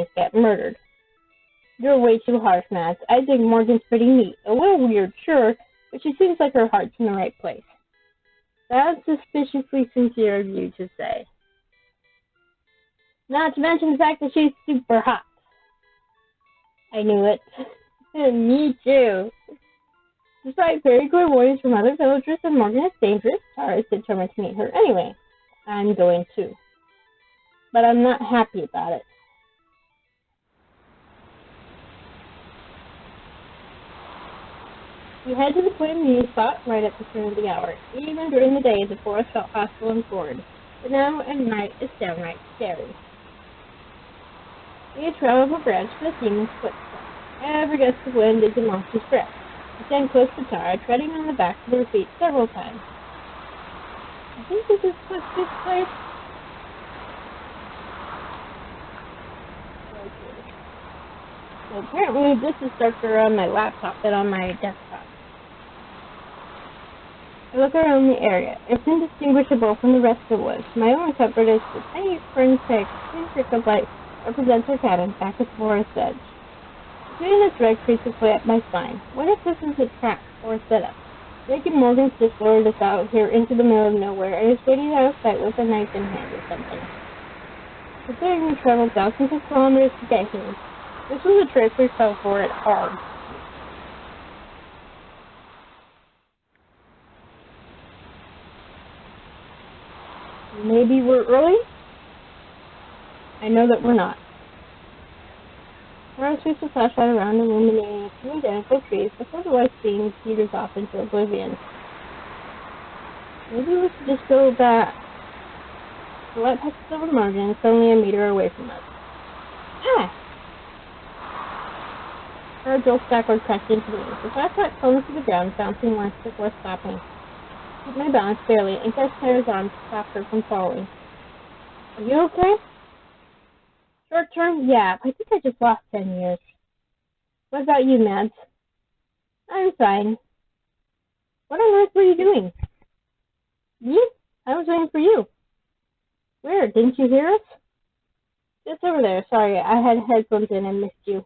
to get murdered. You're way too harsh, Mads. I think Morgan's pretty neat. A little weird, sure, but she seems like her heart's in the right place. That's suspiciously sincere of you to say. Not to mention the fact that she's super hot. I knew it. Me too. Despite very clear warnings from other villagers that Morgan is dangerous, Tara is determined to meet her anyway. I'm going too. But I'm not happy about it. We head to the point of meeting spot right at the turn of the hour. Even during the day, the forest felt hostile and bored, but now at night it's downright scary. We travel over branch to the demon's footsteps. Every gust of wind is a monster's breath. We stand close to Tara, treading on the backs of her feet several times. I think this is this place. So apparently this is darker on my laptop than on my desktop. I look around the area. It's indistinguishable from the rest of the woods. My only comfort is the tiny pinprick of light represents our cabin back at the forest edge. Seeing this red creases way up my spine. What if this is a trap or a setup? Jake and Morgan's just lured us out here into the middle of nowhere and is waiting out of sight with a knife in hand or something. Considering we traveled thousands of kilometers to get here, this was a trip we fell for it hard. Maybe we're early? I know that we're not. Tara shoots a flashlight around, illuminating a few identical trees before the light beam peters off into oblivion. Maybe we should just go back. The light passes over the margin, suddenly a meter away from us. Ah! Tara jolts backward, crashing into me. The flashlight falls to the ground, bouncing once before stopping. I keep my balance barely and catch Tara's arm to stop her from falling. Are you okay? Short term, yeah. I think I just lost 10 years. What about you, Mads? I'm fine. What on earth were you doing? Me? I was waiting for you. Where? Didn't you hear us? Just over there. Sorry, I had headphones in and missed you.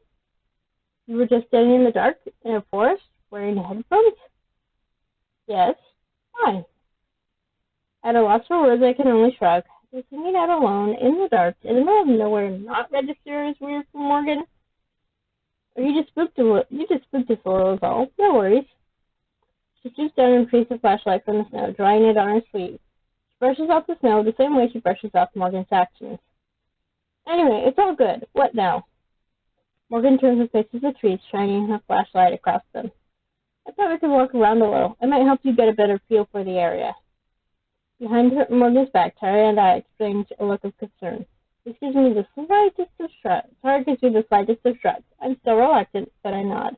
You were just standing in the dark in a forest wearing headphones? Yes. Why? At a loss for words, I can only shrug. Just hanging out alone in the dark in the middle of nowhere not register as weird for Morgan? Or you just spooked us a little, though. No worries. She stoops down and retrieves the flashlight from the snow, drying it on her sleeve. She brushes off the snow the same way she brushes off Morgan's actions. Anyway, it's all good. What now? Morgan turns and faces the trees, shining her flashlight across them. I thought we could walk around a little. It might help you get a better feel for the area. Behind Morgan's back, Tara and I exchange a look of concern. This gives me the slightest of shrugs. Tara gives me the slightest of shrugs. I'm still reluctant, but I nod.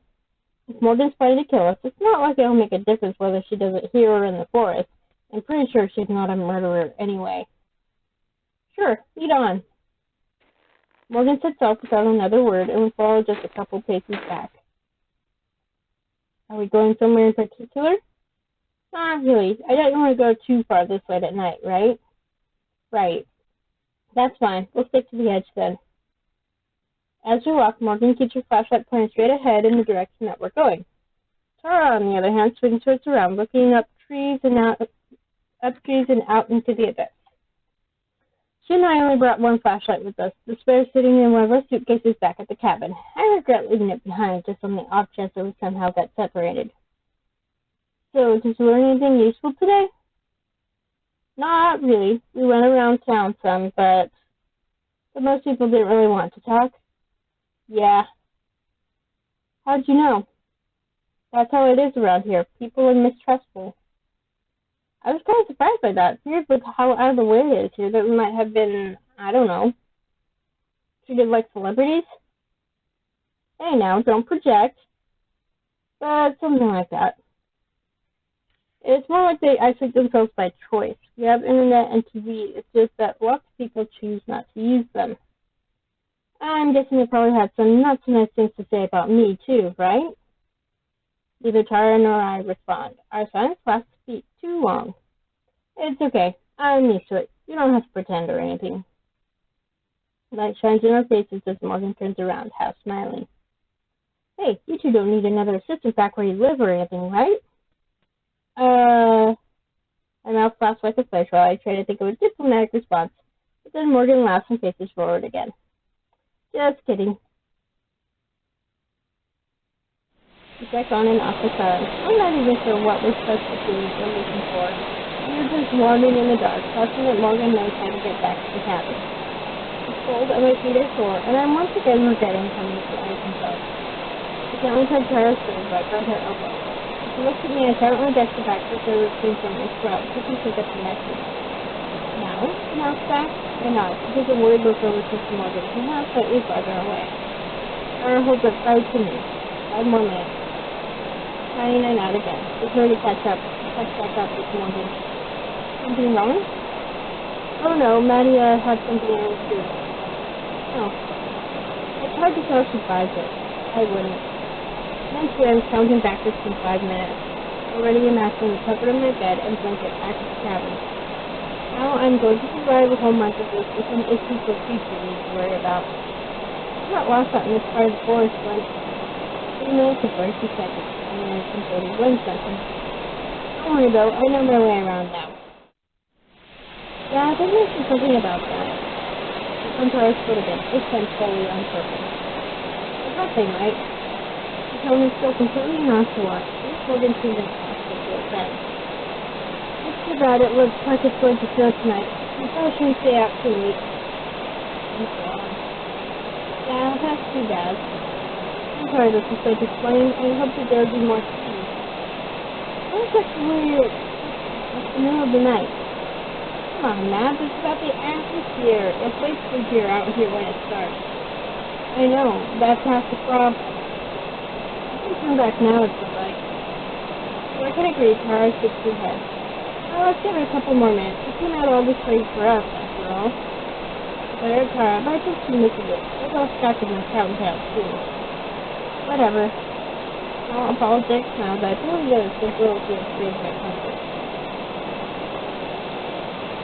If Morgan's planning to kill us, it's not like it'll make a difference whether she does it here or in the forest. I'm pretty sure she's not a murderer anyway. Sure, lead on. Morgan sets off without another word, and we follow just a couple paces back. Are we going somewhere in particular? Not really. I don't want to go too far this late at night, right? Right. That's fine. We'll stick to the edge then. As we walk, Morgan keeps her flashlight pointed straight ahead in the direction that we're going. Tara, on the other hand, swings hers around, looking up trees and out into the abyss. She and I only brought one flashlight with us, the spare sitting in one of our suitcases back at the cabin. I regret leaving it behind just on the off chance that we somehow got separated. So, did you learn anything useful today? Not really. We went around town some, but most people didn't really want to talk. Yeah. How'd you know? That's how it is around here. People are mistrustful. I was kind of surprised by that. Weird with how out of the way it is here that we might have been, I don't know, treated like celebrities. Hey now, don't project. But something like that. It's more like they isolate themselves by choice. We have internet and TV. It's just that lots of people choose not to use them. I'm guessing they probably had some not so nice things to say about me too, right? Neither Tara nor I respond. Our silence lasts too long. It's okay. I'm used to it. You don't have to pretend or anything. Light shines in our faces as Morgan turns around, half smiling. Hey, you two don't need another assistant back where you live or anything, right? My mouth flaps like a flash while I try to think of a diplomatic response, but then Morgan laughs and faces forward again. Just kidding. We checked on and off the car. I'm not even sure what we're supposed to do or looking for. We were just wandering in the dark, trusting that Morgan knows how to get back to the cabin. It's cold and my feet are sore, and I'm once again regretting coming to ice himself. I gently touched Tara's sleeve right by her elbow. She looked at me and silently brushed the back of her came from my throat, taking pick up the message. No? She asked back. I nodded. She took a worried look over to Morgan, who now slightly farther away. Tara holds up right to me. 5 more minutes. Trying and out again. Just ready to catch back up with Morgan. Something wrong? Oh no, Maddie had something in her too. Oh. It's hard to tell if she buys it. I wouldn't. Eventually I'm counting backwards from 5 minutes. Already imagining the comfort of my bed and blanket back at the cabin. Now I'm going to survive a whole month of this with an issue for future need to worry about. I got lost out in this part of the forest once. 3 minutes and 42 seconds. 3 minutes and 31 seconds. Don't worry though, I know my way around now. Yeah, there must be something about that. I come to our foot again, this time fully on purpose. I thought they might. The tone is still completely nonchalant. This Morgan seems impossible to offend. It's too bad it looks like it's going to snow tonight. We probably shouldn't stay out too late. And so on. Yeah, that's too bad. I'm sorry this is so disappointing. I hope that there will be more to see. What exactly were it's the middle of the night? Come on, Matt, it's about the atmosphere. It's way creepier out here when it's dark. I know, that's half the problem. You can come back now if you'd like. So I can agree, Tara shakes her head. Well, let's give it a couple more minutes. You came out all this way for us, after all. There, Tara, but I think she misses it. I lost track of my countdown, too. Whatever. I'll apologize now, but I really noticed this little thing created my comfort.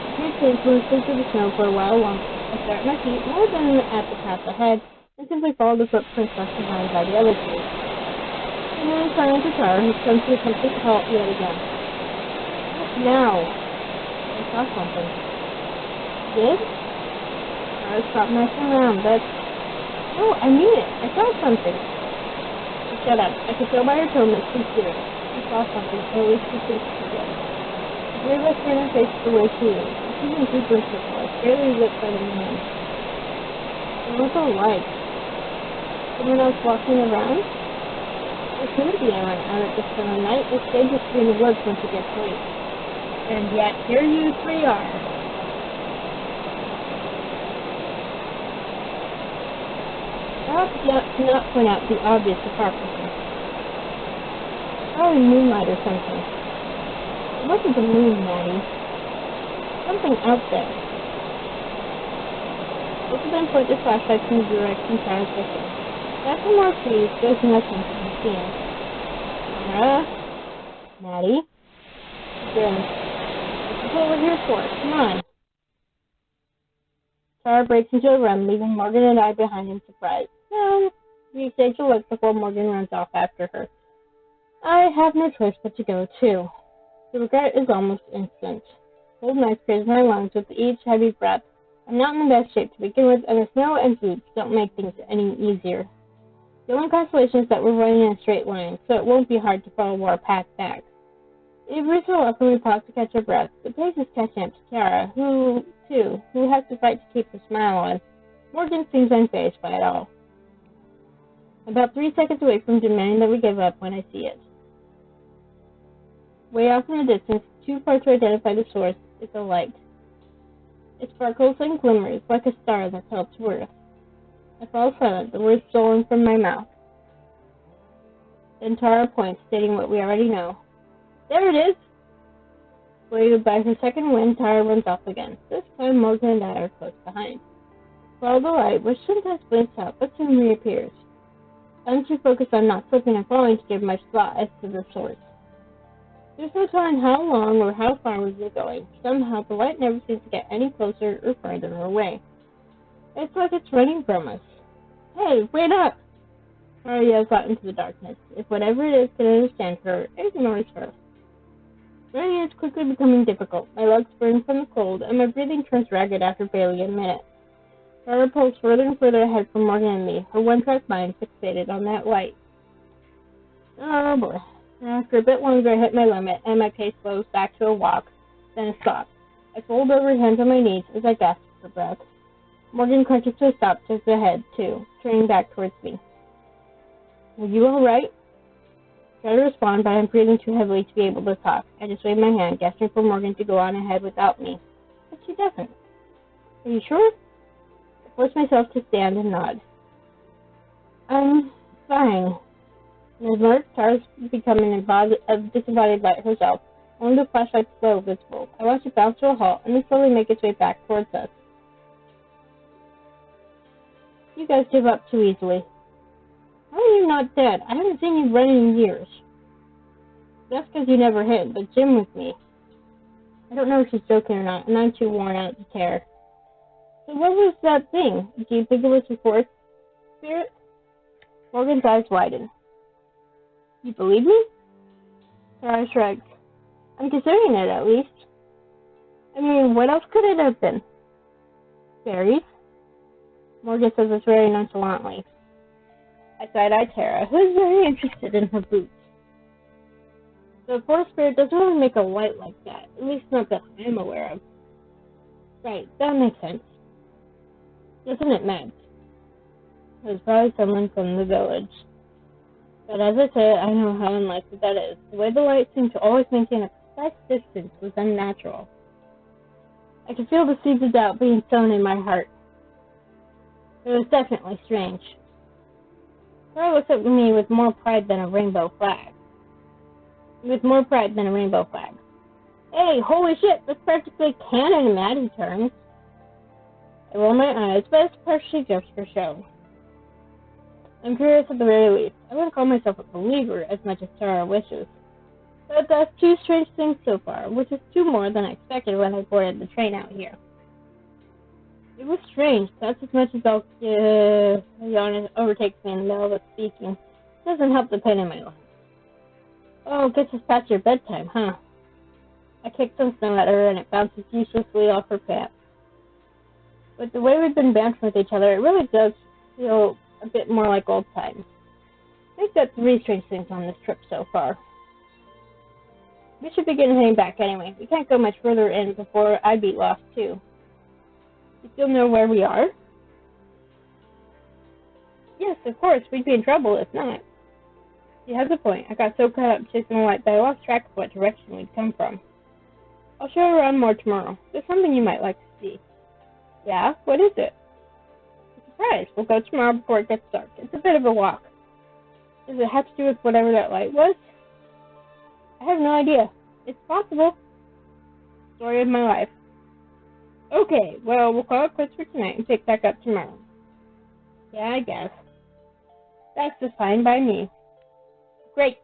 I can't change mostly to the snow for a while longer. I start at my feet more than at the path ahead, and simply follow the footprints left behind by the other two. And then I silence the car, who comes to a complete halt yet again. What now? I saw something. You did? Tara, stop messing around. No, I mean it. I saw something. Shut up. I could tell by her tone that she's serious. She saw something, or at least she thinks she did. The three of us turn and face the way she is. It's even deeper circle, like barely lit by the moon. And what the lights? Someone else walking around? There couldn't be anyone out at this time of night. It's dangerous to be in the woods once it gets late. And yet, here you three are. I ought to not point out the obvious hypocrisy. Probably moonlight or something. It wasn't the moon, Maddie. Something out there. Both of them point their flashlights in the direction Tara's looking. Back from more trees, there's nothing to be seen. Tara? Maddie? Grin. This is what we're here for. Come on. Tara breaks into a run, leaving Morgan and I behind in surprise. No, we exchange a look before Morgan runs off after her. I have no choice but to go too. The regret is almost instant. Cold nights clears my lungs with each heavy breath. I'm not in the best shape to begin with, and the snow and boots don't make things any easier. The only consolation is that we're running in a straight line, so it won't be hard to follow our path back. Every so often we pause to catch our breath. The pace is catching up to Tara, who has to fight to keep her smile on. Morgan seems unfazed by it all. About 3 seconds away from demanding that we give up when I see it. Way off in the distance, too far to identify the source, is a light. It sparkles and glimmers like a star that tells worth. I fall silent, the words stolen from my mouth. Then Tara points, stating what we already know. There it is! Weighted by her second wind, Tara runs off again. This time Morgan and I are close behind. Follow the light, which sometimes blinks out, but soon reappears. I'm too focused on not slipping and falling to give much thought as to the source. There's no telling how long or how far we've been going. Somehow the light never seems to get any closer or farther away. It's like it's running from us. Hey, wait up! Tara yells out into the darkness. If whatever it is can understand her, it ignores her. Running is quickly becoming difficult. My legs burn from the cold, and my breathing turns ragged after barely a minute. Tara pulls further and further ahead from Morgan and me, her one-track mind fixated on that light. Oh boy. After a bit longer, I hit my limit, and my pace slows back to a walk, then a stop. I fold over, hands on my knees, as I gasp for breath. Morgan crunches to a stop, tilts ahead, too, turning back towards me. Are you alright? I try to respond, but I'm breathing too heavily to be able to talk. I just wave my hand, gesturing for Morgan to go on ahead without me. But she doesn't. Are you sure? I force myself to stand and nod. I'm fine. Ms. Mark starts becoming a disembodied light herself. Only the flashlight's glow visible. I watch it bounce to a halt and then slowly make its way back towards us. You guys give up too easily. How are you not dead? I haven't seen you run in years. That's because you never hid, but Jim with me. I don't know if she's joking or not, and I'm too worn out to care. So what was that thing? Do you think it was a forest spirit? Morgan's eyes widen. You believe me? Sarah shrugged. I'm considering it, at least. I mean, what else could it have been? Fairies? Morgan says this very nonchalantly. I side-eye Tara, who is very interested in her boots. The forest spirit doesn't really make a light like that, at least not that I'm aware of. Right, that makes sense. Doesn't it, Matt? It was probably someone from the village. But as I said, I know how unlikely that is. The way the light seemed to always maintain a precise distance was unnatural. I could feel the seeds of doubt being sown in my heart. It was definitely strange. Sarah looks at me with more pride than a rainbow flag. Hey, holy shit, that's practically canon in Maddie terms. I roll my eyes, but it's partially just for show. I'm curious at the very least. I wouldn't call myself a believer as much as Tara wishes. But that's two strange things so far, which is two more than I expected when I boarded the train out here. It was strange. That's as much as I'll a yawn overtakes me in the middle of speaking. It doesn't help the pain in my life. Oh, guess it's past your bedtime, huh? I kick some snow at her and it bounces uselessly off her pants. With the way we've been bouncing with each other, it really does feel a bit more like old times. I think that's three strange things on this trip so far. We should begin heading back anyway. We can't go much further in before I'd be lost too. You still know where we are? Yes, of course. We'd be in trouble if not. She has a point. I got so caught up chasing the light that I lost track of what direction we'd come from. I'll show you around more tomorrow. There's something you might like to see. Yeah? What is it? A surprise. We'll go tomorrow before it gets dark. It's a bit of a walk. Does it have to do with whatever that light was? I have no idea. It's possible. Story of my life. Okay, well, we'll call it quits for tonight and pick back up tomorrow. Yeah, I guess. That's just fine by me. Great.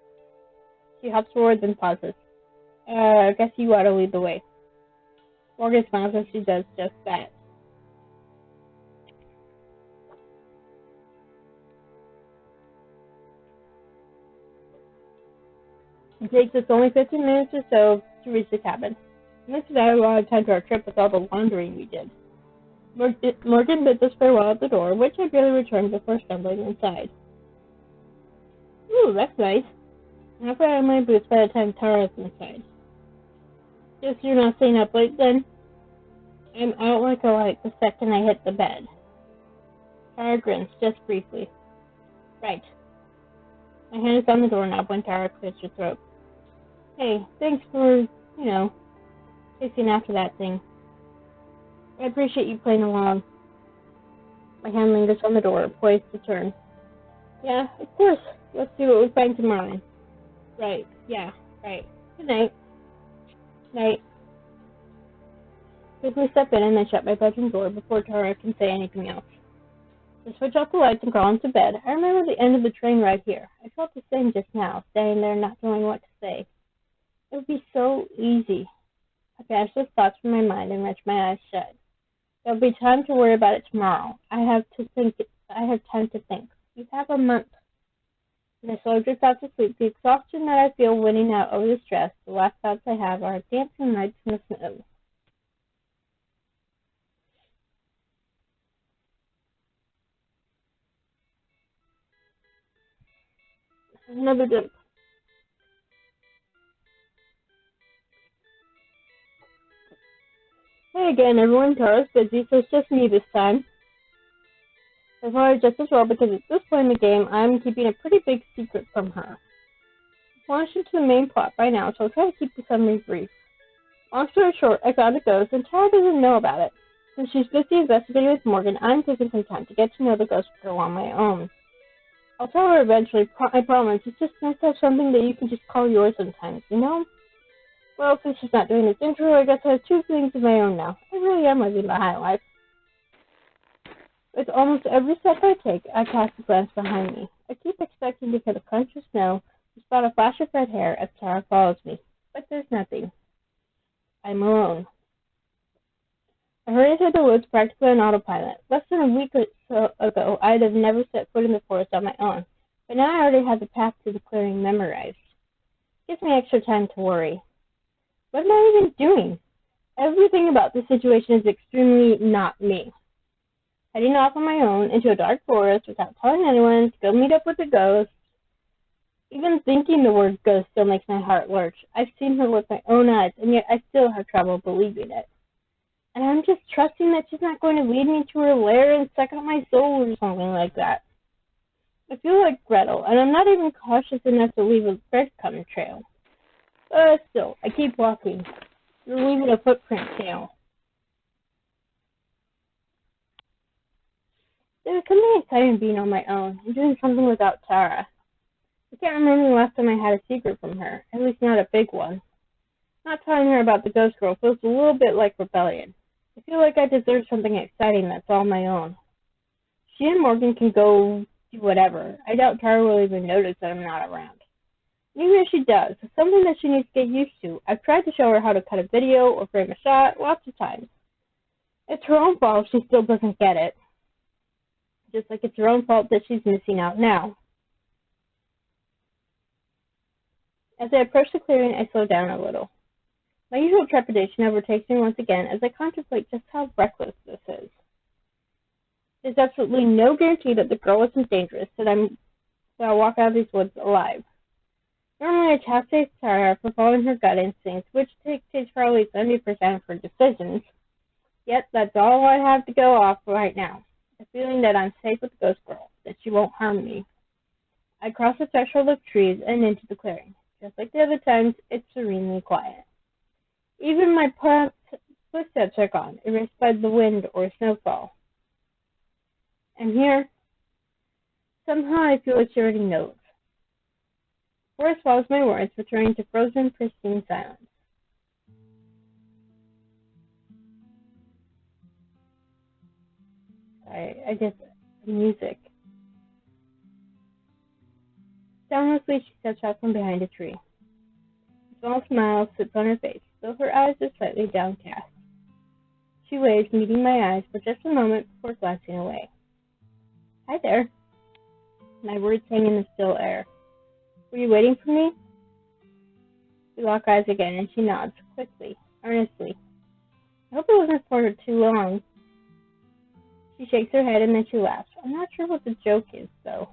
She hops forward and pauses. I guess you ought to lead the way. Morgan smiles as she does just that. It takes us only 15 minutes or so to reach the cabin. This is add a lot of time to our trip with all the laundering we did. Morgan bid us farewell at the door, which I barely returned before stumbling inside. Ooh, that's nice. Halfway out of my boots by the time Tara's inside. Guess you're not staying up late then? I'm out like a light the second I hit the bed. Tara grins, just briefly. Right. My hand is on the doorknob when Tara clears her throat. Hey, thanks for, chasing after that thing. I appreciate you playing along. My hand lingers on the door, poised to turn. Yeah, of course. Let's see what we find tomorrow. Right, yeah, right. Good night. Night. Quickly step in and then shut my bedroom door before Tara can say anything else. To switch off the lights and crawl into bed, I remember the end of the train ride here. I felt the same just now, standing there not knowing what to say. It would be so easy. I banished those thoughts from my mind and wrenched my eyes shut. There will be time to worry about it tomorrow. I have time to think. You have a month. As I slowly drift off to sleep, the exhaustion that I feel winning out over the stress, the last thoughts I have are dancing lights in the snow. Another dip. again, everyone. Tara's busy, so it's just me this time. I thought just as well because at this point in the game, I'm keeping a pretty big secret from her. I've launched into the main plot by now, so I'll try to keep the summary brief. Long story short, I found a ghost, and Tara doesn't know about it. Since she's busy investigating with Morgan, I'm taking some time to get to know the ghost girl on my own. I'll tell her eventually, I promise. It's just nice to have something that you can just call yours sometimes, you know? Well, since she's not doing this intro, I guess I have 2 feelings of my own now. I really am living the high life. With almost every step I take, I cast a glance behind me. I keep expecting to hit a crunch of snow, to spot a flash of red hair as Tara follows me. But there's nothing. I'm alone. I hurried through the woods practically on autopilot. Less than a week or so ago, I'd have never set foot in the forest on my own, but now I already have the path to the clearing memorized. It gives me extra time to worry. What am I even doing? Everything about this situation is extremely not me. Heading off on my own into a dark forest without telling anyone to go meet up with a ghost. Even thinking the word ghost still makes my heart lurch. I've seen her with my own eyes, and yet I still have trouble believing it. And I'm just trusting that she's not going to lead me to her lair and suck out my soul or something like that. I feel like Gretel, and I'm not even cautious enough to leave a breadcrumb trail. But still, I keep walking. You're leaving a footprint trail. There's something exciting being on my own and doing something without Tara. I can't remember the last time I had a secret from her, at least not a big one. Not telling her about the ghost girl feels a little bit like rebellion. I feel like I deserve something exciting that's all my own. She and Morgan can go do whatever. I doubt Tara will even notice that I'm not around. Even if she does, it's something that she needs to get used to. I've tried to show her how to cut a video or frame a shot lots of times. It's her own fault if she still doesn't get it. Just like it's her own fault that she's missing out now. As I approach the clearing, I slow down a little. My usual trepidation overtakes me once again as I contemplate just how reckless this is. There's absolutely no guarantee that the girl isn't dangerous, that I'll walk out of these woods alive. Normally, I chastise Tara for following her gut instincts, which takes probably 70% of her decisions. Yet, that's all I have to go off right now. The feeling that I'm safe with the ghost girl, that she won't harm me. I cross the threshold of trees and into the clearing. Just like the other times, it's serenely quiet. Even my footsteps are gone, erased by the wind or snowfall. And here, somehow I feel like she already knows. The forest follows my words, returning to frozen, pristine silence. I guess music. Soundlessly, she steps out from behind a tree. A small smile sits on her face, though her eyes are slightly downcast. She waves, meeting my eyes for just a moment before glancing away. Hi there. My words hang in the still air. Were you waiting for me? We lock eyes again, and she nods, quickly, earnestly. I hope it wasn't for too long. She shakes her head, and then she laughs. I'm not sure what the joke is, though.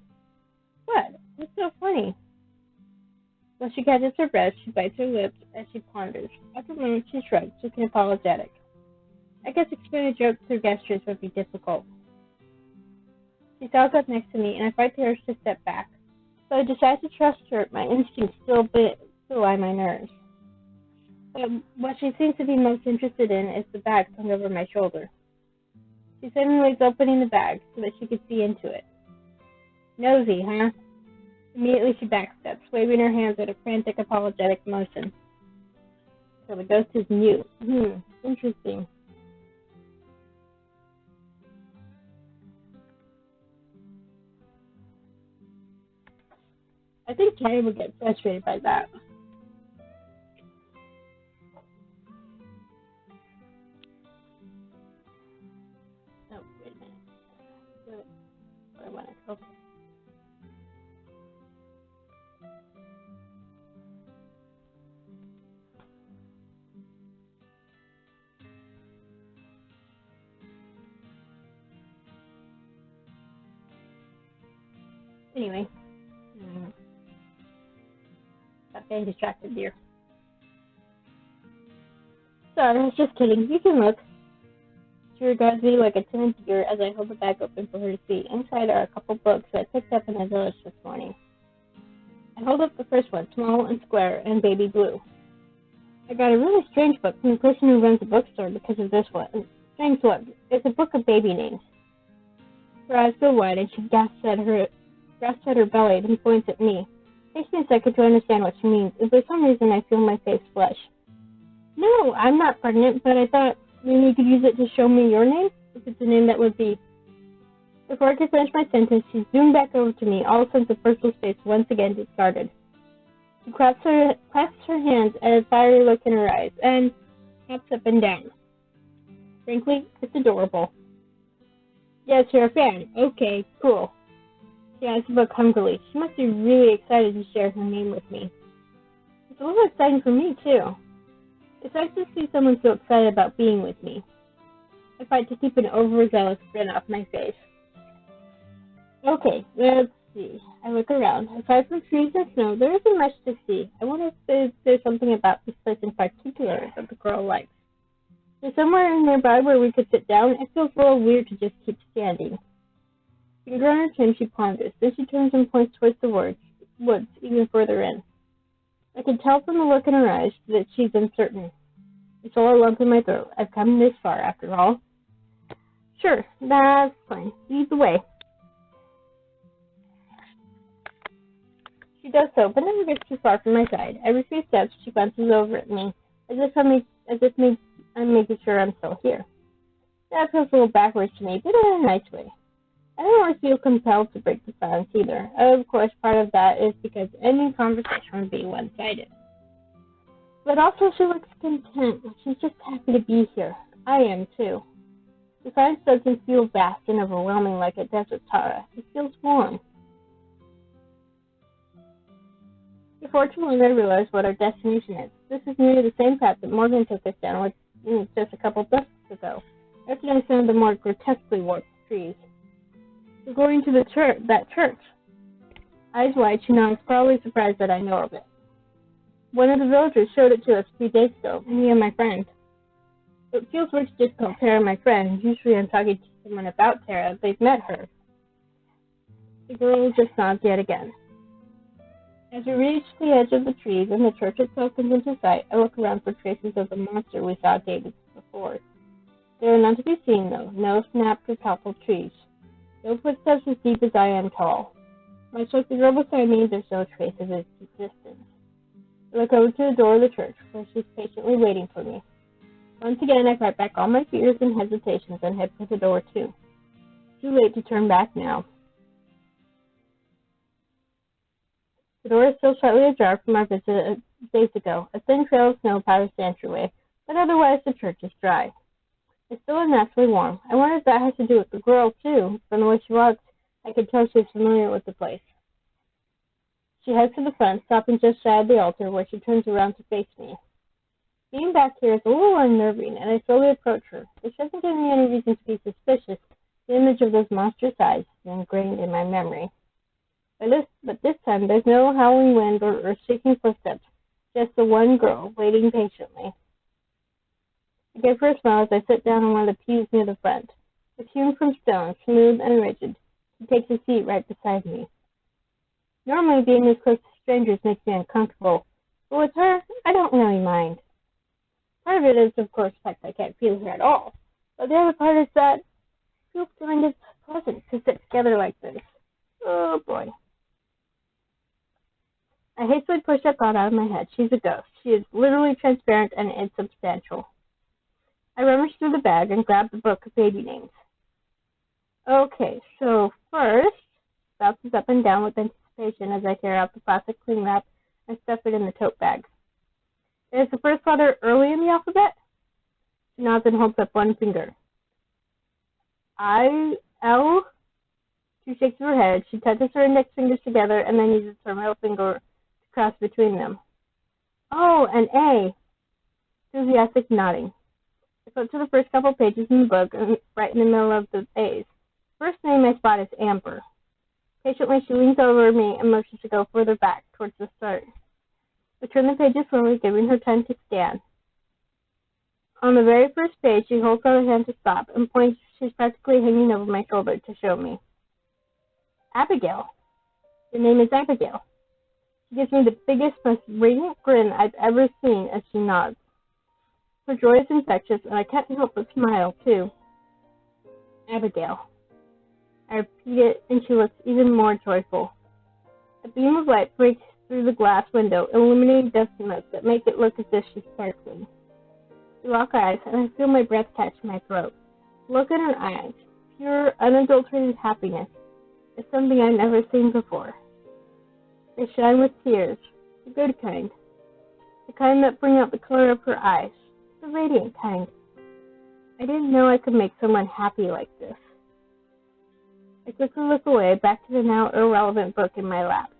What? What's so funny? When she catches her breath, she bites her lips as she ponders. After a moment, she shrugs, looking apologetic. I guess explaining a joke through gestures would be difficult. She stalks up next to me, and I fight the urge to step back. So I decide to trust her. My instincts still belie my nerves. But what she seems to be most interested in is the bag hung over my shoulder. She suddenly is opening the bag so that she could see into it. Nosy, huh? Immediately she backsteps, waving her hands at a frantic, apologetic motion. So the ghost is new. Interesting. I think Carrie would get frustrated by that. Oh, wait a minute. Where went it? Okay. Anyway. Stop getting distracted, dear. Sorry, I was just kidding. You can look. She regards me like a timid deer as I hold the bag open for her to see. Inside are a couple books that I picked up in the village this morning. I hold up the first one, small and square and baby blue. I got a really strange book from the person who runs the bookstore because of this one. Strange look. It's a book of baby names. Her eyes go wide and she gasps at her belly and points at me. It takes me a second to understand what she means, and for some reason I feel my face flush. No, I'm not pregnant, but I thought maybe you could use it to show me your name, if it's a name that would be. Before I could finish my sentence, she zoomed back over to me, all sense of personal space once again discarded. She clasps her hands and a fiery look in her eyes, and hops up and down. Frankly, it's adorable. Yes, you're a fan. Okay, cool. She eyes the book hungrily. She must be really excited to share her name with me. It's a little exciting for me, too. It's nice to see someone so excited about being with me. I fight to keep an overzealous grin off my face. Okay, let's see. I look around. Aside from trees and snow, there isn't much to see. I wonder if there's something about this place in particular that the girl likes. There's somewhere nearby where we could sit down. It feels a little weird to just keep standing. Finger on her chin, she ponders. Then she turns and points towards the woods, even further in. I can tell from the look in her eyes that she's uncertain. I feel a lump in my throat. I've come this far, after all. Sure, that's fine. Lead the way. She does so, but never gets too far from my side. Every few steps, she glances over at me, as if I'm making sure I'm still here. That feels a little backwards to me, but in a nice way. I don't always feel compelled to break the silence either. Of course, part of that is because any conversation would be one-sided. But also she looks content. She's just happy to be here. I am, too. The silence doesn't feel vast and overwhelming like a desert Tara. It feels warm. Before too long, I realized what our destination is. This is nearly the same path that Morgan took us down with just a couple dusts ago, after I found the more grotesquely warped trees. We're going to that church. Eyes wide, she nods, probably surprised that I know of it. One of the villagers showed it to us a few days ago, me and my friend. It feels weird to just call Tara my friend. Usually I'm talking to someone about Tara. They've met her. The girl just nods yet again. As we reach the edge of the trees and the church itself comes into sight, I look around for traces of the monster we saw days before. There are none to be seen, though. No snapped or toppled trees. No footsteps as deep as I am tall. Much like the girl beside me, there's no trace of its existence. I look over to the door of the church, where she's patiently waiting for me. Once again, I fight back all my fears and hesitations and head for the door, too. Too late to turn back now. The door is still slightly ajar from our visit days ago. A thin trail of snow powders the entryway, but otherwise the church is dry. It's still unnaturally warm. I wonder if that has to do with the girl, too. From the way she walks, I could tell she's familiar with the place. She heads to the front, stopping just shy of the altar, where she turns around to face me. Being back here is a little unnerving, and I slowly approach her. This doesn't give me any reason to be suspicious. The image of those monstrous eyes is ingrained in my memory. But this time, there's no howling wind or earth-shaking footsteps, just the one girl, waiting patiently. I give her a smile as I sit down on one of the pews near the front. It's hewn from stone, smooth and rigid. She takes a seat right beside me. Normally, being this close to strangers makes me uncomfortable, but with her, I don't really mind. Part of it is, of course, the fact I can't feel her at all, but the other part is that it feels kind of pleasant to sit together like this. Oh, boy. I hastily push that thought out of my head. She's a ghost. She is literally transparent and insubstantial. I rummage through the bag and grab the book of baby names. Okay, so first, bounces up and down with anticipation as I tear out the plastic cling wrap and stuff it in the tote bag. Is the first letter early in the alphabet? She nods and holds up one finger. I-L? She shakes her head. She touches her index fingers together and then uses her middle finger to cross between them. Oh, an A. Enthusiastic nodding. I flip to the first couple pages in the book, and right in the middle of the A's. First name I spot is Amber. Patiently, she leans over me and motions to go further back, towards the start. I turn the pages slowly, giving her time to scan. On the very first page, she holds out her hand to stop and points. She's practically hanging over my shoulder to show me. Abigail. Your name is Abigail. She gives me the biggest, most radiant grin I've ever seen as she nods. Her joy is infectious, and I can't help but smile, too. Abigail. I repeat it, and she looks even more joyful. A beam of light breaks through the glass window, illuminating dusty motes that make it look as if she's sparkling. We lock eyes, and I feel my breath catch my throat. Look in her eyes. Pure, unadulterated happiness. It's something I've never seen before. They shine with tears, the good kind. The kind that bring out the color of her eyes. The radiant kind. I didn't know I could make someone happy like this. I quickly look away, back to the now irrelevant book in my lap.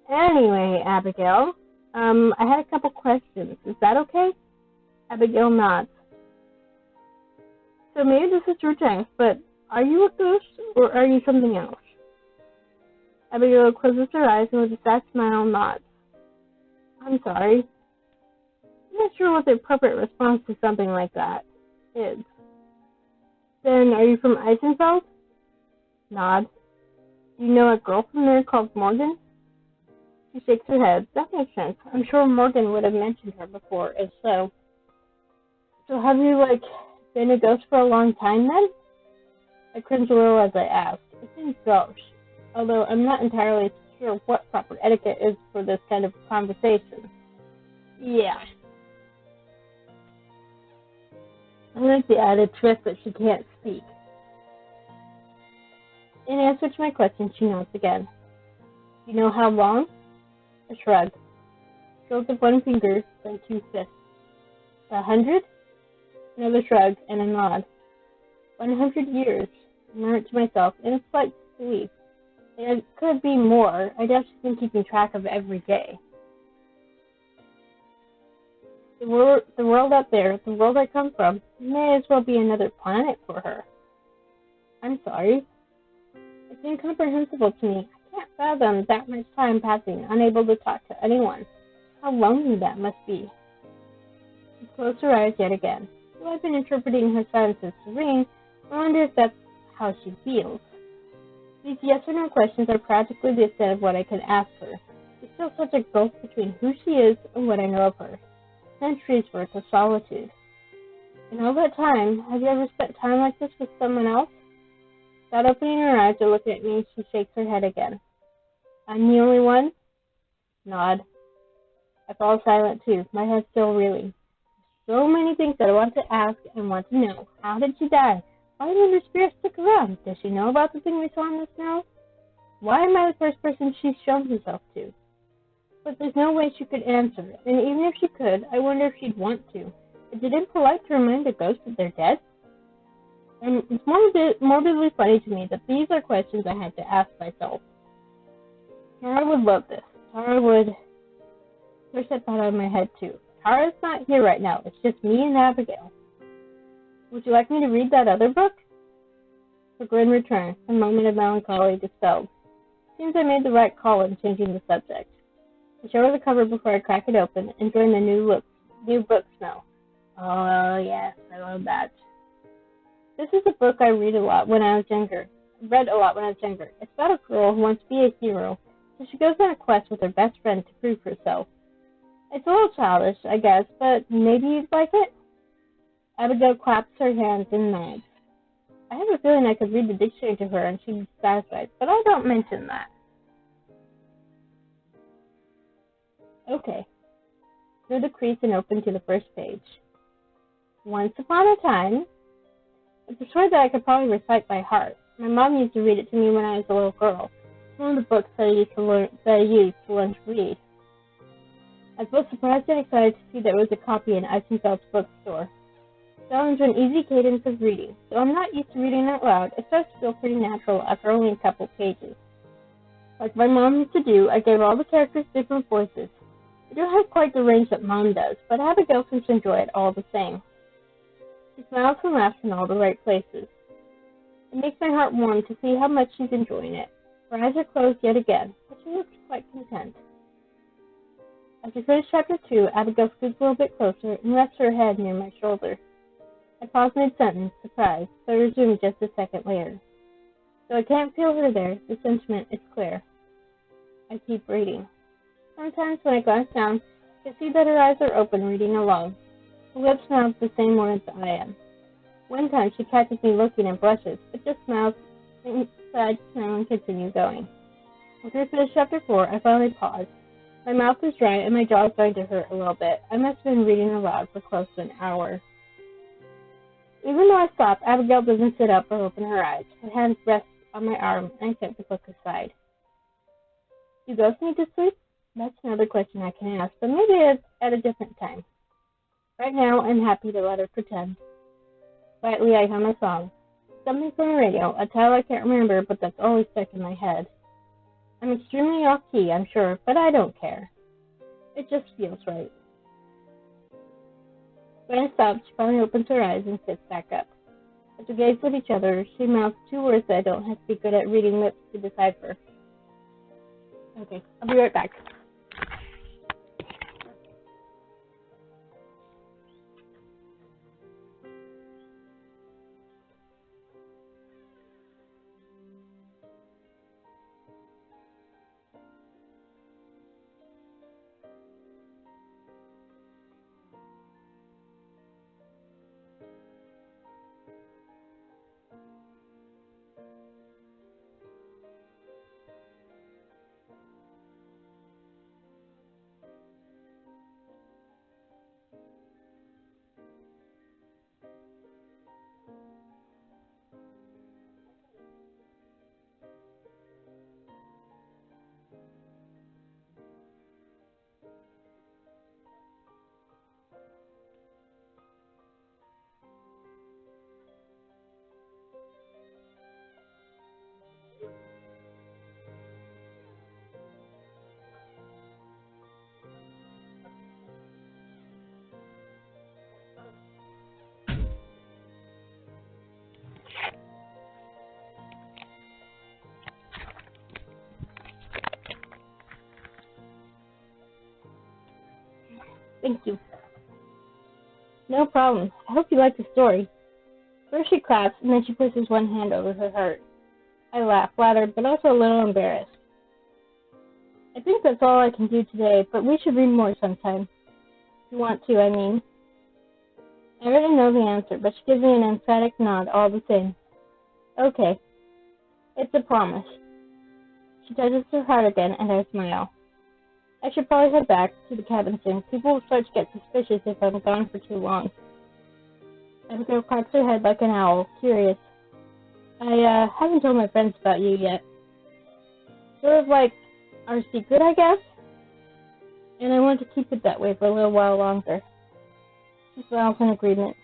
Anyway, Abigail, I had a couple questions. Is that okay? Abigail nods. So maybe this is rude to ask, but are you a ghost or are you something else? Abigail closes her eyes and with a sad smile nods. I'm sorry. I'm not sure what the appropriate response to something like that is. Then, are you from Eisenfeld? Nod. Do you know a girl from there called Morgan? She shakes her head. That makes sense. I'm sure Morgan would have mentioned her before, if so. So have you, been a ghost for a long time then? I cringe a little as I ask. It seems ghost, although I'm not entirely sure what proper etiquette is for this kind of conversation. Yeah. I like the added twist that she can't speak. In answer to my question, she nods again. Do you know how long? A shrug. Stroke of one finger, then two fists. 100? Another shrug and a nod. 100 years, I murmured to myself in a slight disbelief. It could be more. I guess she's been keeping track of every day. The world out there, the world I come from, may as well be another planet for her. I'm sorry. It's incomprehensible to me. I can't fathom that much time passing, unable to talk to anyone. How lonely that must be. She closed her eyes yet again. Though I've been interpreting her silence as serene, I wonder if that's how she feels. These yes or no questions are practically the extent of what I can ask her. There's still such a gulf between who she is and what I know of her. Centuries worth of solitude. In all that time, have you ever spent time like this with someone else? Without opening her eyes or looking at me, she shakes her head again. I'm the only one? Nod. I fall silent too, my head still reeling. So many things that I want to ask and want to know. How did she die? Why did her spirit stick around? Does she know about the thing we saw in the snow? Why am I the first person she's shown herself to? But there's no way she could answer, and even if she could, I wonder if she'd want to. Is it impolite to remind a ghost that they're dead? And it's morbidly funny to me that these are questions I had to ask myself. Tara would love this. Tara would... Push that thought out of my head too. Tara's not here right now. It's just me and Abigail. Would you like me to read that other book? Her grin returned, a moment of melancholy dispelled. Seems I made the right call in changing the subject. I show her the cover before I crack it open, enjoying the new book smell. Oh yes, I love that. This is a book I read a lot when I was younger. It's about a girl who wants to be a hero, so she goes on a quest with her best friend to prove herself. It's a little childish, I guess, but maybe you'd like it? Abigail claps her hands and nods. I have a feeling I could read the dictionary to her and she'd be satisfied, but I don't mention that. Okay. Through the crease and open to the first page. Once upon a time, it's a story that I could probably recite by heart. My mom used to read it to me when I was a little girl. It's one of the books that I used to learn to read. I was both surprised and excited to see there was a copy in Eisenfeld's bookstore. It sounds an easy cadence of reading, though I'm not used to reading out loud. It starts to feel pretty natural after only a couple pages. Like my mom used to do, I gave all the characters different voices. I don't have quite the range that Mom does, but Abigail seems to enjoy it all the same. She smiles and laughs in all the right places. It makes my heart warm to see how much she's enjoying it. Her eyes are closed yet again, but she looks quite content. As we finish chapter 2, Abigail scoots a little bit closer and rests her head near my shoulder. I pause mid-sentence, surprised, but resume just a second later. Though I can't feel her there, the sentiment is clear. I keep reading. Sometimes when I glance down, I see that her eyes are open, reading alone. Her lips mouth the same words I am. One time she catches me looking and blushes, but just smiles inside smile and continue going. After I finish chapter 4, I finally pause. My mouth is dry and my jaw is starting to hurt a little bit. I must have been reading aloud for close to an hour. Even though I stop, Abigail doesn't sit up or open her eyes. Her hand rests on my arm and I set the book aside. Do ghosts need to sleep? That's another question I can ask, but maybe at a different time. Right now, I'm happy to let her pretend. Quietly, I hum a song. Something from the radio, a title I can't remember, but that's always stuck in my head. I'm extremely off-key, I'm sure, but I don't care. It just feels right. When I stop, she finally opens her eyes and sits back up. As we gaze at each other, she mouths two words that I don't have to be good at reading lips to decipher. Okay, I'll be right back. Thank you. No problem. I hope you like the story. First she claps, and then she places one hand over her heart. I laugh, flattered, but also a little embarrassed. I think that's all I can do today, but we should read more sometime. If you want to, I mean. I already know the answer, but she gives me an emphatic nod all the same. Okay. It's a promise. She touches her heart again, and I smile. I should probably head back to the cabin soon. People will start to get suspicious if I'm gone for too long. Abigail cocks her head like an owl, curious. I haven't told my friends about you yet. Sort of like our secret, I guess? And I want to keep it that way for a little while longer. She smiles in agreement.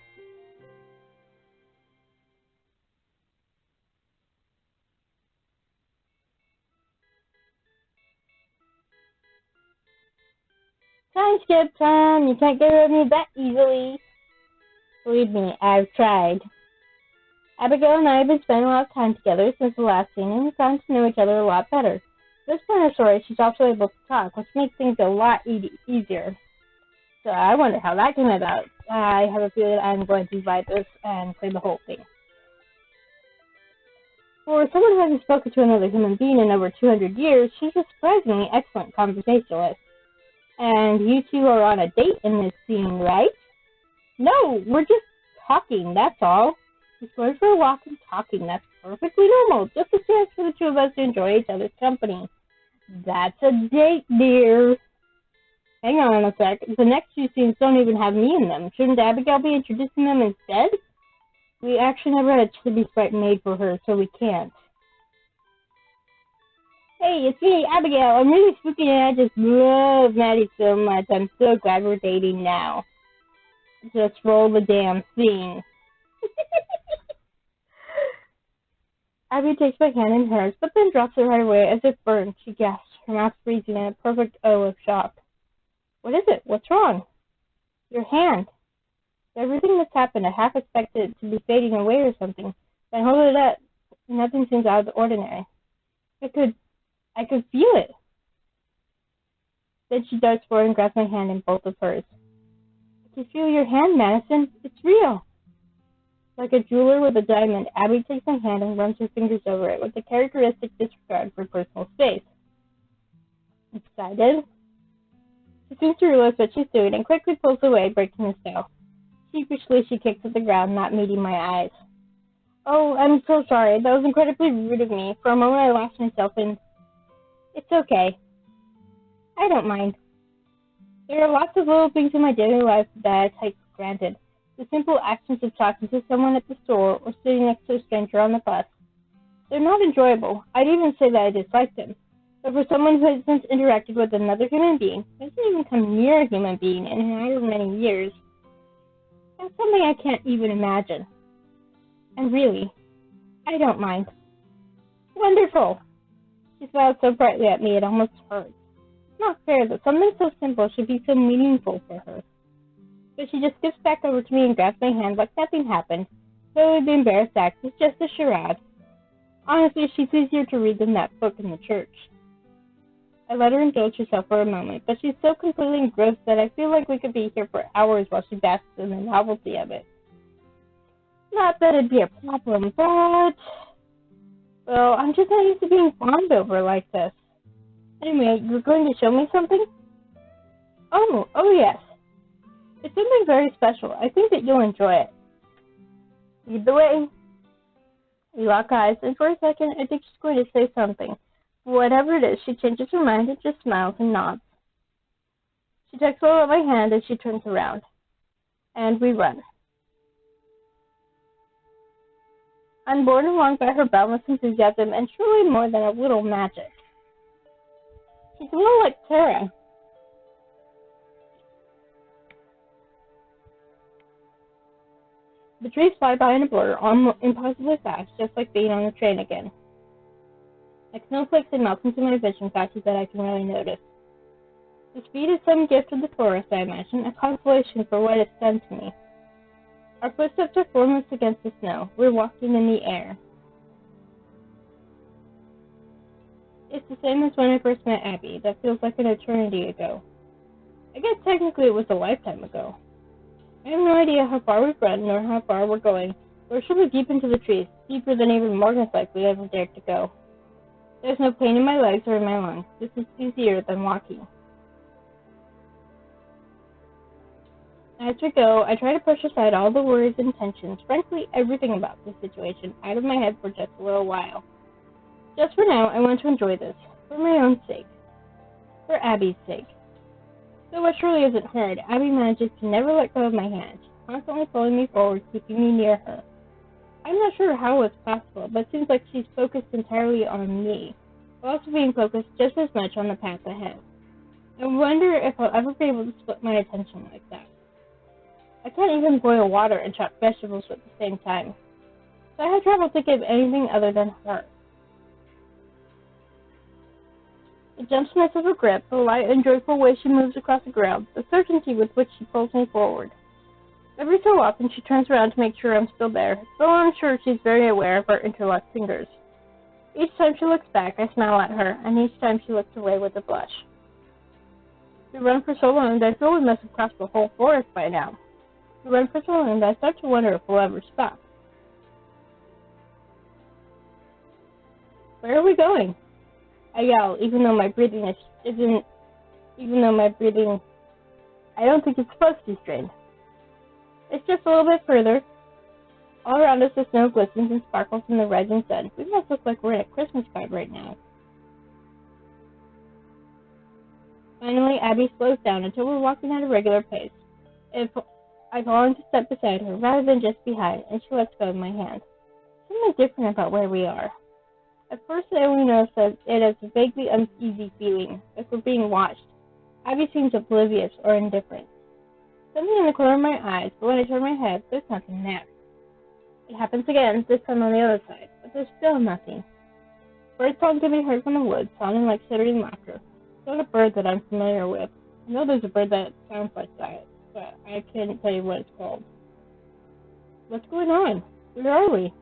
Time skip time! You can't get rid of me that easily. Believe me, I've tried. Abigail and I have been spending a lot of time together since the last scene, and we've gotten to know each other a lot better. At this point in her story, she's also able to talk, which makes things a lot easier. So I wonder how that came about. I have a feeling I'm going to buy this and play the whole thing. For someone who hasn't spoken to another human being in over 200 years, she's a surprisingly excellent conversationalist. And you two are on a date in this scene, right? No, we're just talking, that's all. Just going for a walk and talking, that's perfectly normal. Just a chance for the two of us to enjoy each other's company. That's a date, dear. Hang on a sec. The next two scenes don't even have me in them. Shouldn't Abigail be introducing them instead? We actually never had a tribute sprite made for her, so we can't. Hey, it's me, Abigail. I'm really spooky and I just love Maddie so much. I'm so glad we're dating now. Just roll the damn scene. Abby takes my hand in hers, but then drops it right away as if burned. She gasps, her mouth freezing in a perfect O of shock. What is it? What's wrong? Your hand. Everything that's happened, I half expected it to be fading away or something. But I hold it up. Nothing seems out of the ordinary. I could feel it. Then she darts forward and grabs my hand in both of hers. I can feel your hand, Madison. It's real. Like a jeweler with a diamond, Abby takes my hand and runs her fingers over it with a characteristic disregard for personal space. Excited? She seems to realize what she's doing and quickly pulls away, breaking the spell. Sheepishly, she kicks at the ground, not meeting my eyes. Oh, I'm so sorry. That was incredibly rude of me. For a moment, I lost myself and... It's okay. I don't mind. There are lots of little things in my daily life that I take for granted. The simple actions of talking to someone at the store or sitting next to a stranger on the bus. They're not enjoyable. I'd even say that I dislike them. But for someone who hasn't interacted with another human being, hasn't even come near a human being in however many years, that's something I can't even imagine. And really, I don't mind. Wonderful! She smiled so brightly at me it almost hurt. It's not fair that something so simple should be so meaningful for her. But she just skips back over to me and grabs my hand like nothing happened. So the embarrassed act is just a charade. Honestly, she's easier to read than that book in the church. I let her indulge herself for a moment, but she's so completely engrossed that I feel like we could be here for hours while she basks in the novelty of it. Not that it'd be a problem, but... Well, I'm just not used to being fawned over like this. Anyway, you're going to show me something? Oh yes. It's something very special. I think that you'll enjoy it. Lead the way. We lock eyes, and for a second, I think she's going to say something. Whatever it is, she changes her mind and just smiles and nods. She takes hold of my hand as she turns around. And we run. I'm borne along by her boundless enthusiasm and surely more than a little magic. She's a little like Tara. The trees fly by in a blur, impossibly fast, just like being on the train again. Like snowflakes, they melt into my vision patches that I can really notice. The speed is some gift of the forest, I imagine, a consolation for what it's done to me. Our footsteps are formless against the snow. We're walking in the air. It's the same as when I first met Abby. That feels like an eternity ago. I guess technically it was a lifetime ago. I have no idea how far we've run, nor how far we're going. We're surely deep into the trees, deeper than even Morgan's likely ever dared to go. There's no pain in my legs or in my lungs. This is easier than walking. As we go, I try to push aside all the worries and tensions, frankly everything about this situation, out of my head for just a little while. Just for now, I want to enjoy this, for my own sake. For Abby's sake. Though what surely isn't hard, Abby manages to never let go of my hand, constantly pulling me forward, keeping me near her. I'm not sure how it's possible, but it seems like she's focused entirely on me, while also being focused just as much on the path ahead. I wonder if I'll ever be able to split my attention like that. I can't even boil water and chop vegetables at the same time, so I have trouble thinking of anything other than her. The jumpiness of her grip, the light and joyful way she moves across the ground, the certainty with which she pulls me forward. Every so often she turns around to make sure I'm still there, though I'm sure she's very aware of our interlocked fingers. Each time she looks back, I smile at her, and each time she looks away with a blush. We run for so long that I feel we must have crossed the whole forest by now. We run for so long that I start to wonder if we'll ever stop. Where are we going? I yell, even though my breathing I don't think it's supposed to be strained. It's just a little bit further. All around us the snow glistens and sparkles in the rising sun. We must look like we're in a Christmas card right now. Finally, Abby slows down until we're walking at a regular pace. I volunteer to step beside her rather than just behind, and she lets go of my hand. Something different about where we are. At first, I only noticed that it has a vaguely uneasy feeling, like we're being watched. Abby seems oblivious or indifferent. Something in the corner of my eyes, but when I turn my head, there's nothing there. It happens again, this time on the other side, but there's still nothing. Bird song can be heard from the woods, sounding like chittering laughter. It's not a bird that I'm familiar with. I know there's a bird that sounds like that, but I can't tell you what it's called. What's going on? Where are we?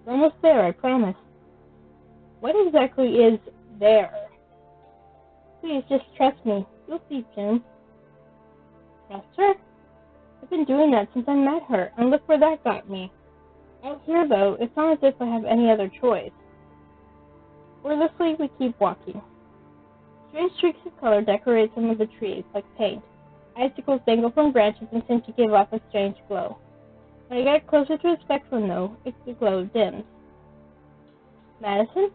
We're almost there, I promise. What exactly is there? Please, just trust me. You'll see soon. Trust her? I've been doing that since I met her, and look where that got me. Out here, though, it's not as if I have any other choice. Wordlessly, we keep walking. Strange streaks of color decorate some of the trees, like paint. Icicles dangle from branches and seem to give off a strange glow. When I get closer to a spectrum, though, the glow dims. Madison?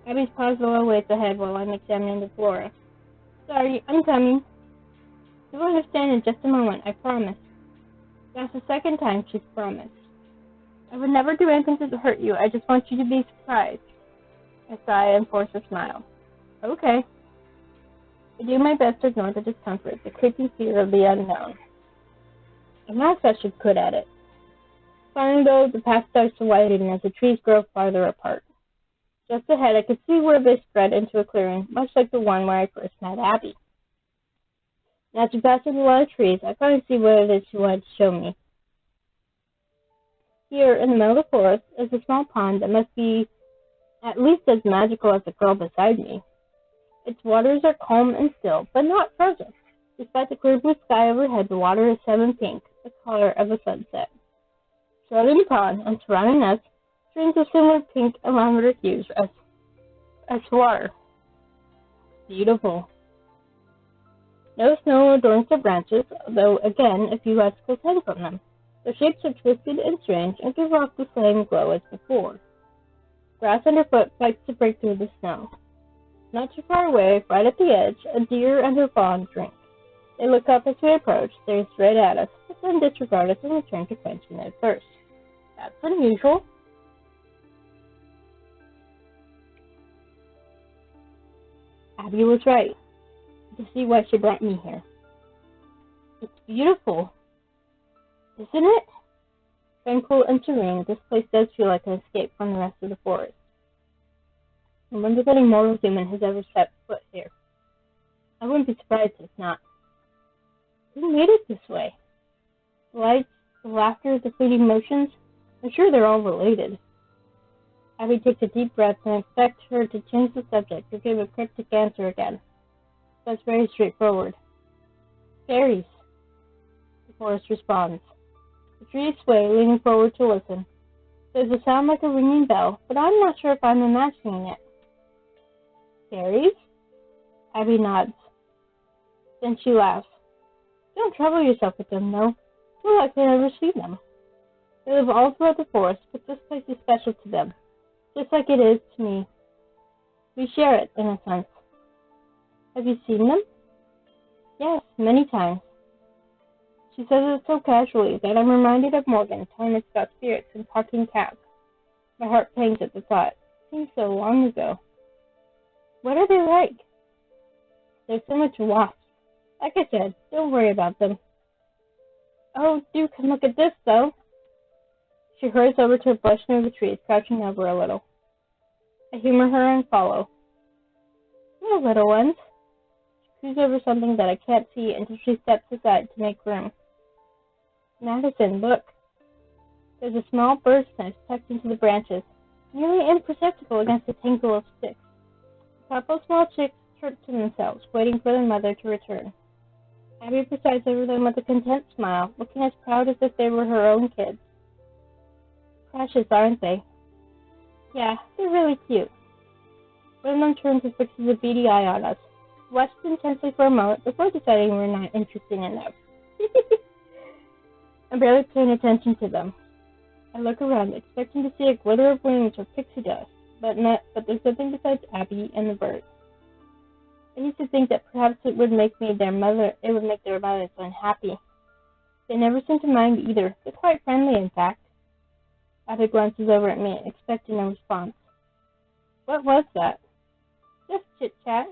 Abby's paused a little ways ahead while I'm examining the flora. Sorry, I'm coming. You'll understand in just a moment, I promise. That's the second time she's promised. I would never do anything to hurt you, I just want you to be surprised. I sigh and force a smile. Okay. I do my best to ignore the discomfort, the creepy fear of the unknown. I'm not such good at it. Finally, though, the path starts to widen as the trees grow farther apart. Just ahead, I could see where they spread into a clearing, much like the one where I first met Abby. And as we pass through a lot of trees, I finally see what it is she wanted to show me. Here, in the middle of the forest, is a small pond that must be at least as magical as the girl beside me. Its waters are calm and still, but not frozen. Despite the clear blue sky overhead, the water is salmon pink, the color of a sunset. Surrounding the pond and surrounding us, streams of similar pink and lavender hues as water. Beautiful. No snow adorns the branches, though again a few icicles hang from them. Their shapes are twisted and strange and give off the same glow as before. Grass underfoot fights to break through the snow. Not too far away, right at the edge, a deer and her fawn drink. They look up as we approach, stare straight at us, but then disregard us and return to quenching their thirst. That's unusual. Abby was right. To see why she brought me here. It's beautiful, isn't it? Tranquil and serene, this place does feel like an escape from the rest of the forest. I wonder if any mortal human has ever set foot here. I wouldn't be surprised if not. Who made it this way? The lights, the laughter, the fleeting motions, I'm sure they're all related. Abby takes a deep breath and expects her to change the subject or give a cryptic answer again. That's very straightforward. Fairies, the forest responds. The trees sway, leaning forward to listen. There's a sound like a ringing bell, but I'm not sure if I'm imagining it. Fairies? Abby nods. Then she laughs. Don't trouble yourself with them, though. You'll likely never see them. They live all throughout the forest, but this place is special to them, just like it is to me. We share it, in a sense. Have you seen them? Yes, many times. She says it so casually that I'm reminded of Morgan telling us about spirits and talking cats. My heart pangs at the thought. It seems so long ago. What are they like? They're similar to wasps. Like I said, don't worry about them. Oh, do come look at this, though. She hurries over to a bush near the trees, crouching over a little. I humor her and follow. Hello, little ones. She coos over something that I can't see until she steps aside to make room. Madison, look. There's a small bird's nest tucked into the branches, nearly imperceptible against the tangle of sticks. A couple small chicks chirp to themselves, waiting for their mother to return. Abby presides over them with a content smile, looking as proud as if they were her own kids. Precious, aren't they? Yeah, they're really cute. One of them turns and fixes a beady eye on us, watches intensely for a moment before deciding we're not interesting enough. I'm barely paying attention to them. I look around, expecting to see a glitter of wings or pixie dust, but there's nothing besides Abby and the birds. I used to think that perhaps it would make their mothers unhappy. They never seem to mind either. They're quite friendly, in fact. Abby glances over at me, expecting a response. What was that? Just chit-chat.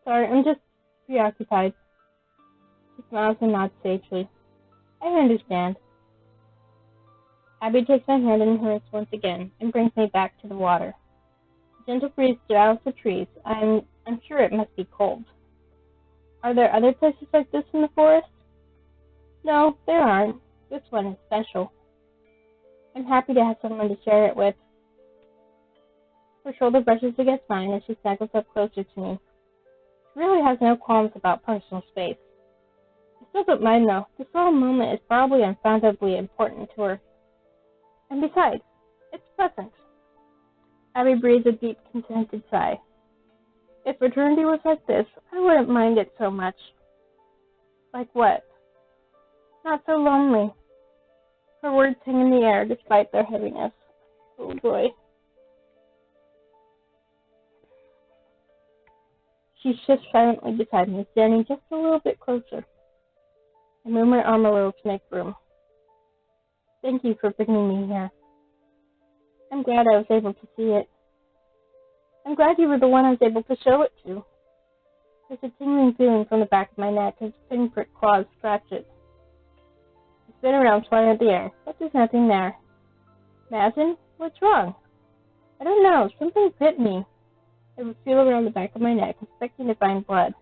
Sorry, I'm just preoccupied. She smiles and nods sagely. I understand. Abby takes my hand in hers once again and brings me back to the water. The gentle breeze drowses the trees. I'm sure it must be cold. Are there other places like this in the forest? No, there aren't. This one is special. I'm happy to have someone to share it with. Her shoulder brushes against mine as she snuggles up closer to me. really has no qualms about personal space. I still don't mind, though. This little moment is probably unfoundedly important to her. And besides, it's pleasant. Abby breathed a deep, contented sigh. If fraternity was like this, I wouldn't mind it so much. Like what? Not so lonely. Her words hang in the air despite their heaviness. Oh boy. She sits silently beside me, standing just a little bit closer. I move my arm a little to make room. Thank you for bringing me here. I'm glad I was able to see it. I'm glad you were the one I was able to show it to. There's a tingling feeling from the back of my neck as pinprick claws scratch it. I spin around, flying at the air, but there's nothing there. Maddie, what's wrong? I don't know, something bit me. I would feel around the back of my neck, expecting to find blood.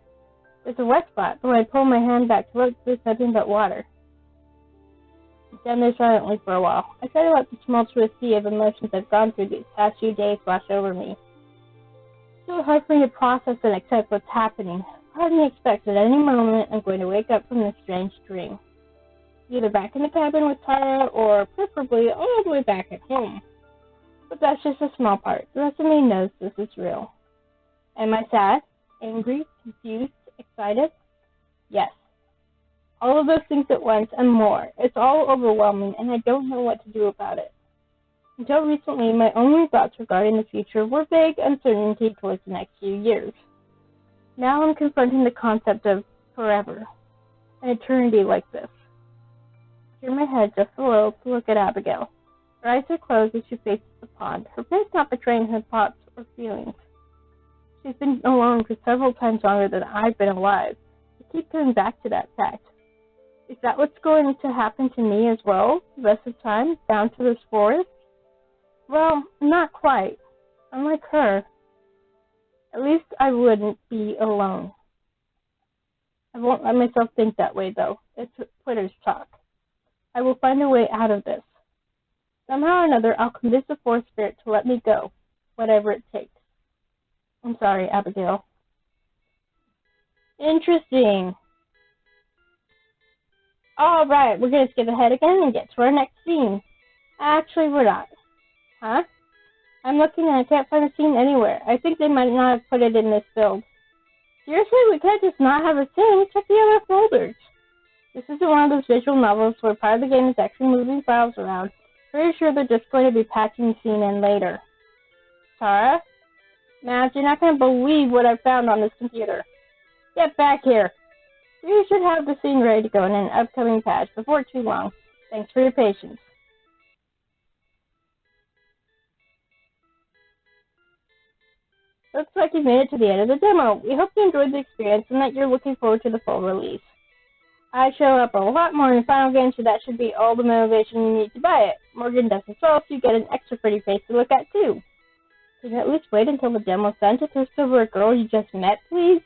There's a wet spot, but when I pull my hand back to look, there's nothing but water. I stand there silently for a while. I try to let the tumultuous sea of emotions I've gone through these past few days wash over me. It's so hard for me to process and accept what's happening. Part of me expects at any moment I'm going to wake up from this strange dream. Either back in the cabin with Tara, or preferably all the way back at home. But that's just a small part. The rest of me knows this is real. Am I sad, angry, confused, excited? Yes. All of those things at once and more. It's all overwhelming, and I don't know what to do about it. Until recently, my only thoughts regarding the future were vague uncertainty towards the next few years. Now I'm confronting the concept of forever, an eternity like this. I turn my head just a little to look at Abigail. Her eyes are closed as she faces the pond, her face not betraying her thoughts or feelings. She's been alone for several times longer than I've been alive. I keep coming back to that fact. Is that what's going to happen to me as well, the rest of the time, down to this forest? Well, not quite. Unlike her. At least I wouldn't be alone. I won't let myself think that way, though. It's Twitter's talk. I will find a way out of this. Somehow or another, I'll convince the forest spirit to let me go, whatever it takes. I'm sorry, Abigail. Interesting. Alright, we're going to skip ahead again and get to our next scene. Actually, we're not. Huh? I'm looking and I can't find a scene anywhere. I think they might not have put it in this build. Seriously, we can't just not have a scene. Check the other folders. This isn't one of those visual novels where part of the game is actually moving files around. Pretty sure they're just going to be patching the scene in later. Tara? Matt, you're not going to believe what I found on this computer. Get back here. We should have the scene ready to go in an upcoming patch before too long. Thanks for your patience. Looks like you've made it to the end of the demo. We hope you enjoyed the experience and that you're looking forward to the full release. I show up a lot more in the final game, so that should be all the motivation you need to buy it. Morgan does as well, so you get an extra pretty face to look at too. Can you at least wait until the demo's done to thirst over a girl you just met, please?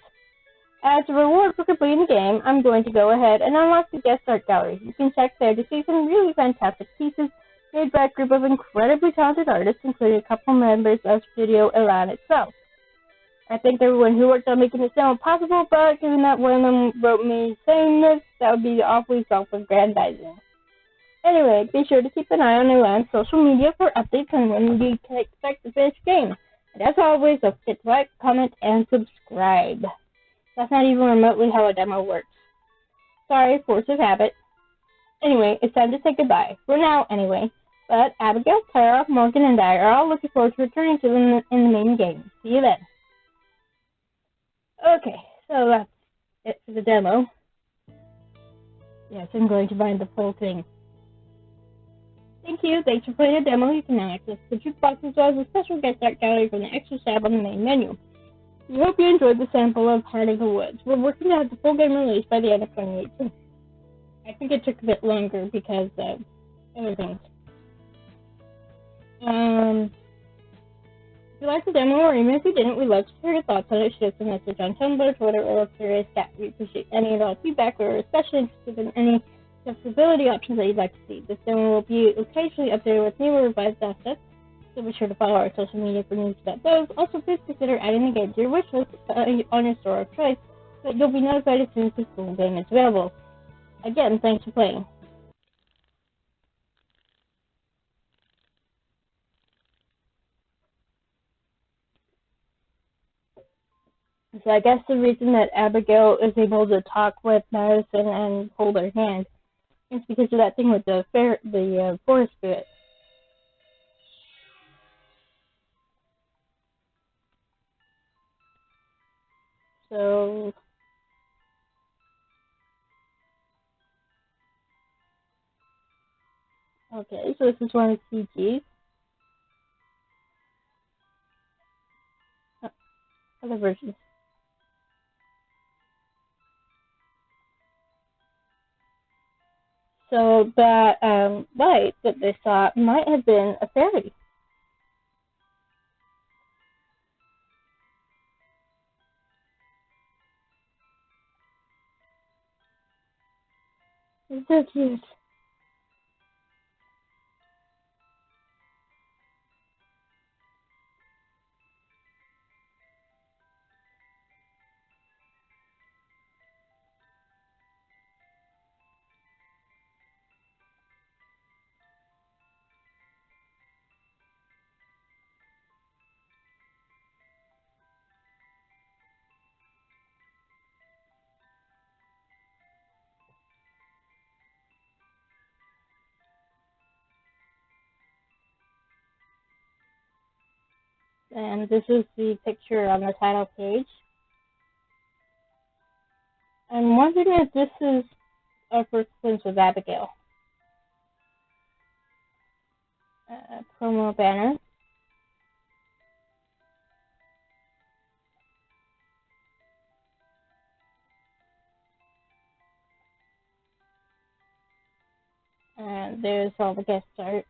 As a reward for completing the game, I'm going to go ahead and unlock the guest art gallery. You can check there to see some really fantastic pieces made by a group of incredibly talented artists, including a couple members of Studio Élan itself. I thank everyone who worked on making this demo possible, but given that one of them wrote me saying this, that would be awfully self-aggrandizing. Anyway, be sure to keep an eye on Élan's social media for updates on when we can expect the finished game. And as always, don't forget to like, comment, and subscribe. That's not even remotely how a demo works. Sorry, force of habit. Anyway, it's time to say goodbye. For now, anyway. But Abigail, Tara, Morgan, and I are all looking forward to returning to them in the main game. See you then. Okay, so that's it for the demo. Yes, I'm going to find the full thing. Thank you. Thanks for playing the demo. You can now access the jukebox as well as a special guest art gallery from the extra tab on the main menu. We hope you enjoyed the sample of Heart of the Woods. We're working to have the full game released by the end of 2018. I think it took a bit longer because of other things. If you liked the demo, or even if you didn't, we'd love to hear your thoughts on it. Shoot us a message on Tumblr, Twitter, or Curious Cat. We appreciate any and all feedback. We're especially interested in any accessibility options that you'd like to see. This demo will be occasionally updated with newer revised assets, So be sure to follow our social media for news about those. Also, please consider adding the game to your wish list on your store of choice, so you'll be notified as soon as the full game is available. Again, thanks for playing. So I guess the reason that Abigail is able to talk with Madison and hold her hand is because of that thing with the forest spirit. So okay, so this is one of the CGs. Oh, other versions. So that light that they saw might have been a fairy. It's so cute. And this is the picture on the title page. I'm wondering if this is our first glimpse of Abigail. Promo banner. And there's all the guest art.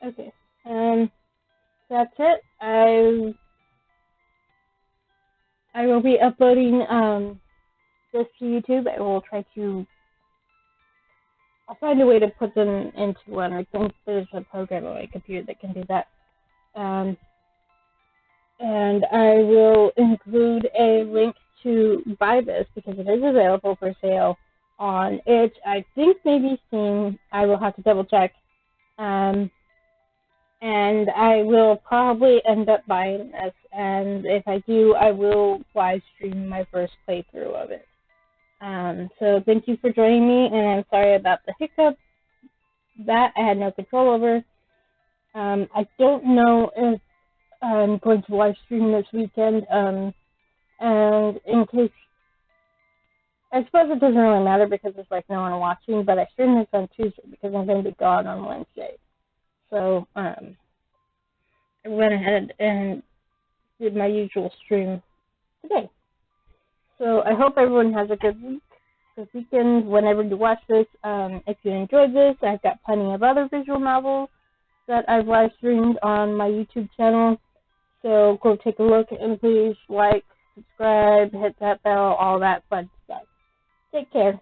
Okay. That's it. I will be uploading this to YouTube. I'll find a way to put them into one. I think there's a program on my computer that can do that. And I will include a link to buy this because it is available for sale on Itch. I think maybe Steam. I will have to double check. And I will probably end up buying this. And if I do, I will live stream my first playthrough of it. So thank you for joining me, and I'm sorry about the hiccup. That I had no control over. I don't know if I'm going to live stream this weekend, and in case, I suppose it doesn't really matter because there's like no one watching, but I stream this on Tuesday because I'm going to be gone on Wednesday. So, I went ahead and did my usual stream today. So I hope everyone has a good week, good weekend, whenever you watch this. If you enjoyed this, I've got plenty of other visual novels that I've live streamed on my YouTube channel. So go take a look and please like, subscribe, hit that bell, all that fun stuff. Take care.